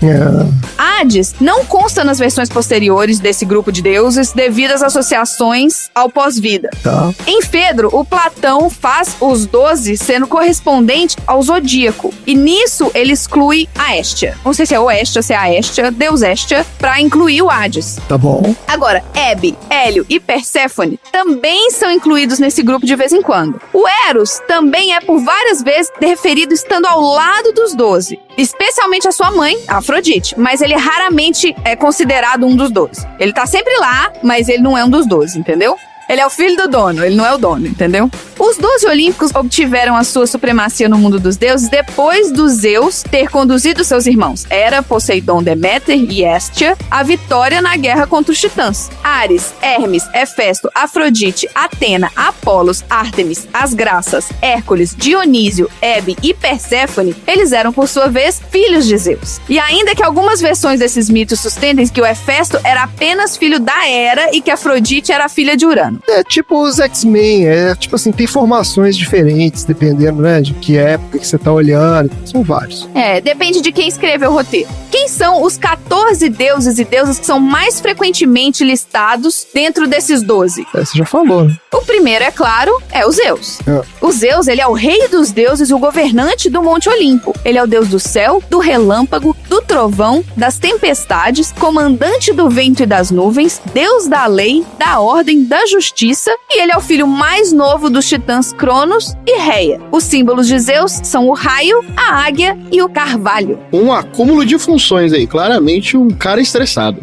Hades não consta nas versões posteriores desse grupo de deuses devido às associações ao pós-vida. Tá. Em Fedro, o Platão faz os 12 sendo correspondente ao zodíaco e nisso ele exclui a Héstia. Não sei se é o Héstia ou se é a Héstia, Deus Héstia, pra incluir o Hades. Tá bom. Agora, Hebe, Hélio e Perséfone também são incluídos nesse grupo de vez em quando. O Eros também é por várias vezes referido estando ao lado dos 12. Especialmente a sua mãe, Afrodite, mas ele raramente é considerado um dos 12. Ele tá sempre lá, mas ele não é um dos 12, entendeu? Ele é o filho do dono, ele não é o dono, entendeu? Os 12 olímpicos obtiveram a sua supremacia no mundo dos deuses depois do Zeus ter conduzido seus irmãos Hera, Poseidon, Deméter e Héstia à vitória na guerra contra os titãs. Ares, Hermes, Hefesto, Afrodite, Atena, Apolos, Ártemis, as Graças, Hércules, Dionísio, Hebe e Perséfone, eles eram, por sua vez, filhos de Zeus. E ainda que algumas versões desses mitos sustentem que o Hefesto era apenas filho da Hera e que Afrodite era filha de Urano. É tipo os X-Men, tipo assim, tem formações diferentes, dependendo, né, de que época que você tá olhando, são vários. Depende de quem escreveu o roteiro. Quem são os 14 deuses e deusas que são mais frequentemente listados dentro desses 12? Você já falou, né? O primeiro, é claro, é o Zeus. O Zeus, ele é o rei dos deuses e o governante do Monte Olimpo. Ele é o deus do céu, do relâmpago, do trovão, das tempestades, comandante do vento e das nuvens, deus da lei, da ordem, da justiça, e ele é o filho mais novo dos titãs Cronos e Reia. Os símbolos de Zeus são o raio, a águia e o carvalho. Um acúmulo de funções aí, claramente um cara estressado.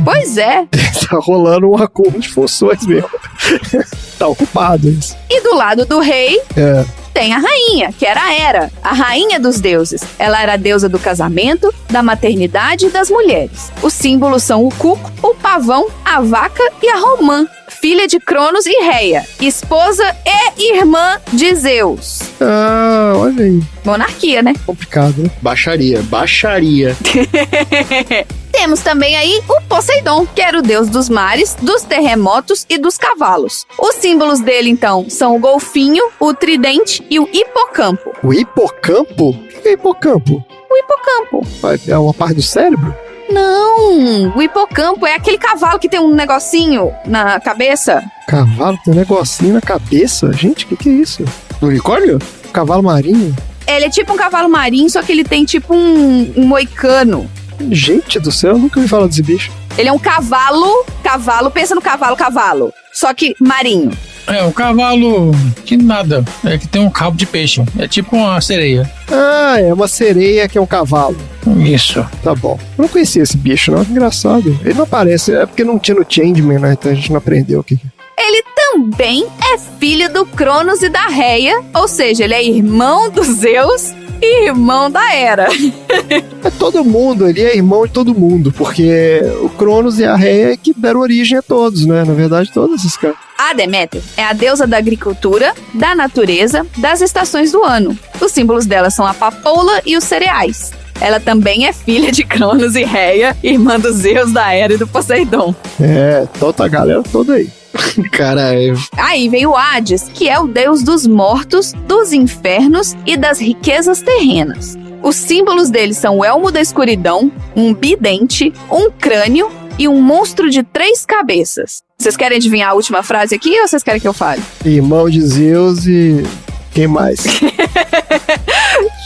Pois é. Tá rolando um acúmulo de funções mesmo. Tá ocupado isso. E do lado do rei... tem a rainha, que era a Hera, a rainha dos deuses. Ela era a deusa do casamento, da maternidade e das mulheres. Os símbolos são o cuco, o pavão, a vaca e a romã, filha de Cronos e Reia, esposa e irmã de Zeus. Olha aí. Monarquia, né? Complicado, né? Baixaria. Temos também aí o Poseidon, que era o deus dos mares, dos terremotos e dos cavalos. Os símbolos dele, então, são o golfinho, o tridente e o hipocampo. O hipocampo? O que é hipocampo? O hipocampo. É uma parte do cérebro? Não, o hipocampo é aquele cavalo que tem um negocinho na cabeça. Cavalo tem um negocinho na cabeça? Gente, o que é isso? Unicórnio? Cavalo marinho? Ele é tipo um cavalo marinho, só que ele tem tipo um moicano. Gente do céu, eu nunca ouvi falar desse bicho. Ele é um cavalo, pensa no cavalo, só que marinho. É, um cavalo que nada, é que tem um rabo de peixe, é tipo uma sereia. Ah, é uma sereia que é um cavalo. Isso. Tá bom. Eu não conhecia esse bicho, não. Engraçado. Ele não aparece, é porque não tinha no Changeman, né? Então a gente não aprendeu o que é. Ele também é filho do Cronos e da Reia, ou seja, ele é irmão do Zeus e irmão da Hera. É todo mundo, ele é irmão de todo mundo, porque o Cronos e a Reia é que deram origem a todos, né? Na verdade, todos esses caras. A Deméter é a deusa da agricultura, da natureza, das estações do ano. Os símbolos dela são a papoula e os cereais. Ela também é filha de Cronos e Reia, irmã dos Zeus, da Hera e do Poseidon. É, toda a galera toda aí. Caralho. Aí vem o Hades, que é o deus dos mortos, dos infernos e das riquezas terrenas. Os símbolos dele são o elmo da escuridão, um bidente, um crânio e um monstro de 3 cabeças. Vocês querem adivinhar a última frase aqui ou vocês querem que eu fale? Irmão de Zeus e... quem mais?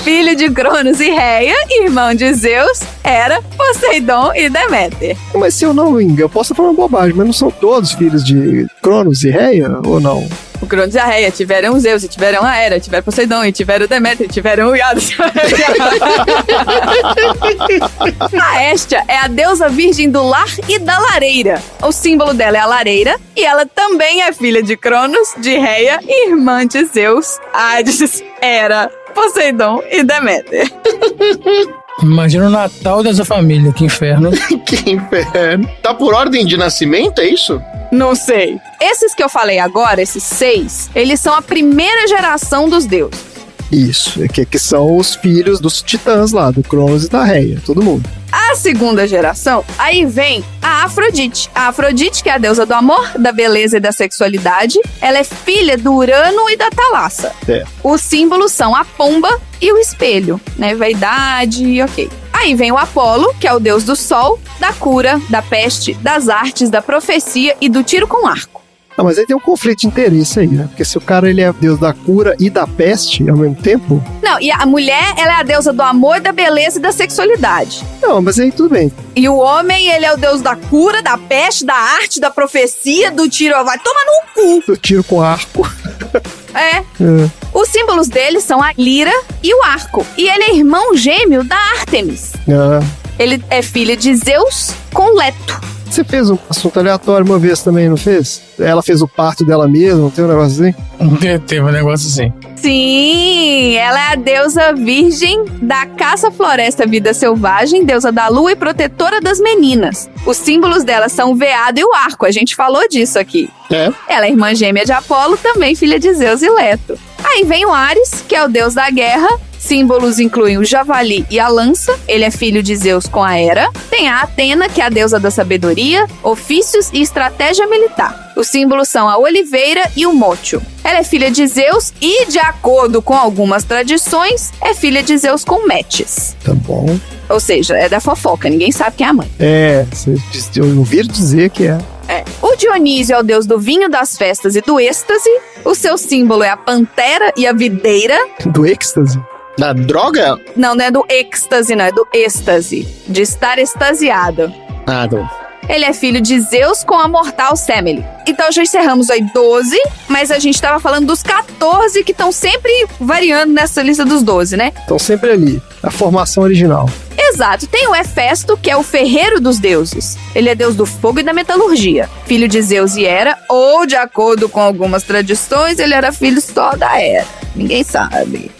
Filho de Cronos e Reia, irmão de Zeus, Hera, Poseidon e Deméter. Mas se eu não me engano, eu posso falar uma bobagem, mas não são todos filhos de Cronos e Reia, ou não? O Cronos e a Reia tiveram o Zeus, e tiveram a Hera, tiveram Poseidon, e tiveram o Deméter, e tiveram o Hades. A Hestia é a deusa virgem do lar e da lareira. O símbolo dela é a lareira, e ela também é filha de Cronos, de Reia, irmã de Zeus, Hades, Hera, Poseidon e Deméter. Imagina o Natal dessa família, que inferno. Que inferno. Tá por ordem de nascimento, é isso? Não sei. Esses que eu falei agora, esses 6, eles são a primeira geração dos deuses. Isso, que são os filhos dos titãs lá, do Cronos e da Reia, todo mundo. A segunda geração, aí vem a Afrodite. A Afrodite, que é a deusa do amor, da beleza e da sexualidade, ela é filha do Urano e da Thalassa. É. Os símbolos são a pomba e o espelho, né? Vaidade, ok. Aí vem o Apolo, que é o deus do sol, da cura, da peste, das artes, da profecia e do tiro com arco. Ah, mas aí tem um conflito de interesse aí, né? Porque se o cara ele é deus da cura e da peste ao mesmo tempo... Não, e a mulher, ela é a deusa do amor, da beleza e da sexualidade. Não, mas aí tudo bem. E o homem, ele é o deus da cura, da peste, da arte, da profecia, do tiro... Vai tomar no cu! Do tiro com arco. É. Os símbolos dele são a lira e o arco. E ele é irmão gêmeo da Ártemis. Ele é filho de Zeus com Leto. Você fez um assunto aleatório uma vez também, não fez? Ela fez o parto dela mesma, não tem um negócio assim? Teve um negócio assim. Sim, ela é a deusa virgem da caça, floresta, vida selvagem, deusa da lua e protetora das meninas. Os símbolos dela são o veado e o arco, a gente falou disso aqui. É. Ela é irmã gêmea de Apolo, também filha de Zeus e Leto. Aí vem o Ares, que é o deus da guerra. Símbolos incluem o javali e a lança. Ele é filho de Zeus com a Hera. Tem a Atena, que é a deusa da sabedoria, ofícios e estratégia militar. Os símbolos são a oliveira e o mocho. Ela é filha de Zeus e, de acordo com algumas tradições, é filha de Zeus com Metis. Tá bom. Ou seja, é da fofoca, ninguém sabe quem é a mãe. É, eu ouvi dizer que é. O Dionísio é o deus do vinho, das festas e do êxtase. O seu símbolo é a pantera e a videira. Do êxtase? Da droga? Não, não é do êxtase, não, é do êxtase. De estar extasiado. Ah, não. Ele é filho de Zeus com a mortal Semele. Então já encerramos aí 12, mas a gente tava falando dos 14 que estão sempre variando nessa lista dos 12, né? Estão sempre ali, a formação original. Exato, tem o Hefesto, que é o ferreiro dos deuses. Ele é deus do fogo e da metalurgia. Filho de Zeus e Hera, ou de acordo com algumas tradições, ele era filho só da Hera. Ninguém sabe.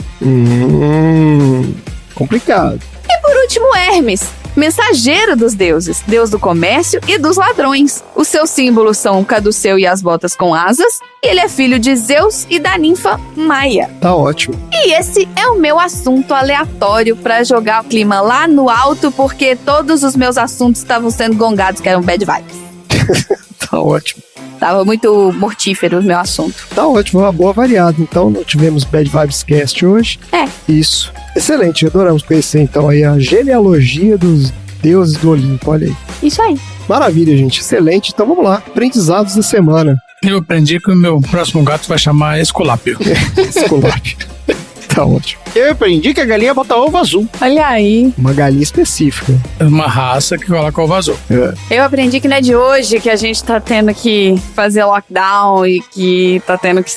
Complicado. E por último, Hermes, mensageiro dos deuses, deus do comércio e dos ladrões. Os seus símbolos são o caduceu e as botas com asas, e ele é filho de Zeus e da ninfa Maia. Tá ótimo. E esse é o meu assunto aleatório pra jogar o clima lá no alto, porque todos os meus assuntos estavam sendo gongados, que eram bad vibes. Tá ótimo. Tava muito mortífero o meu assunto. Tá ótimo, uma boa variada. Então, não tivemos Bad Vibes Cast hoje. É. Isso. Excelente, adoramos conhecer então aí a genealogia dos Deuses do Olimpo, olha aí. Isso aí. Maravilha, gente. Excelente. Então vamos lá. Aprendizados da semana. Eu aprendi que o meu próximo gato vai chamar Esculápio. Esculápio. Tá ótimo. Eu aprendi que a galinha bota ovo azul. Olha aí. Uma galinha específica. É uma raça que coloca ovo azul. Eu aprendi que não é de hoje que a gente tá tendo que fazer lockdown e que tá tendo que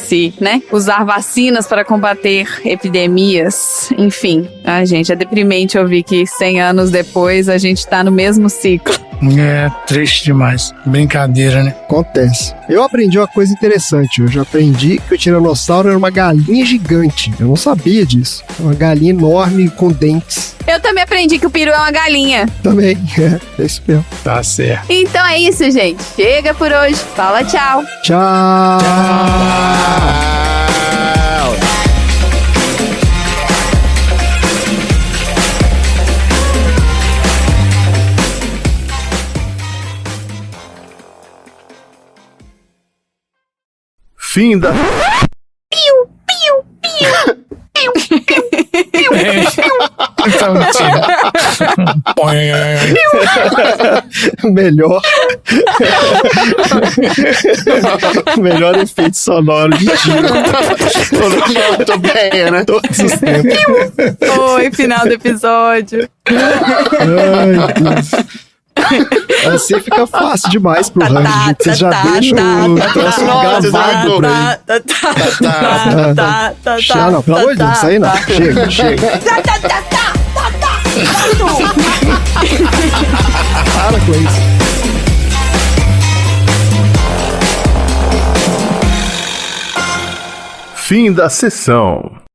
usar vacinas para combater epidemias. Enfim, gente, é deprimente ouvir que 100 anos depois a gente tá no mesmo ciclo. É triste demais. Brincadeira, né? Acontece. Eu aprendi uma coisa interessante. Eu já aprendi que o tiranossauro era uma galinha gigante. Eu não sabia disso. Uma galinha enorme com dentes. Eu também aprendi que o peru é uma galinha. Também. É isso mesmo. Tá certo. Então é isso, gente. Chega por hoje. Fala tchau. Tchau. Fim da... Melhor. Melhor efeito sonoro de tiro. Tô bem, né? Todos os tempos. Oi, final do episódio. Ai, Deus. Assim fica fácil demais pro range, gente. Vocês já deixam o troço gravado por aí. Ah, não, pelo amor de Deus, isso aí não. Chega. Para com isso. Fim da sessão.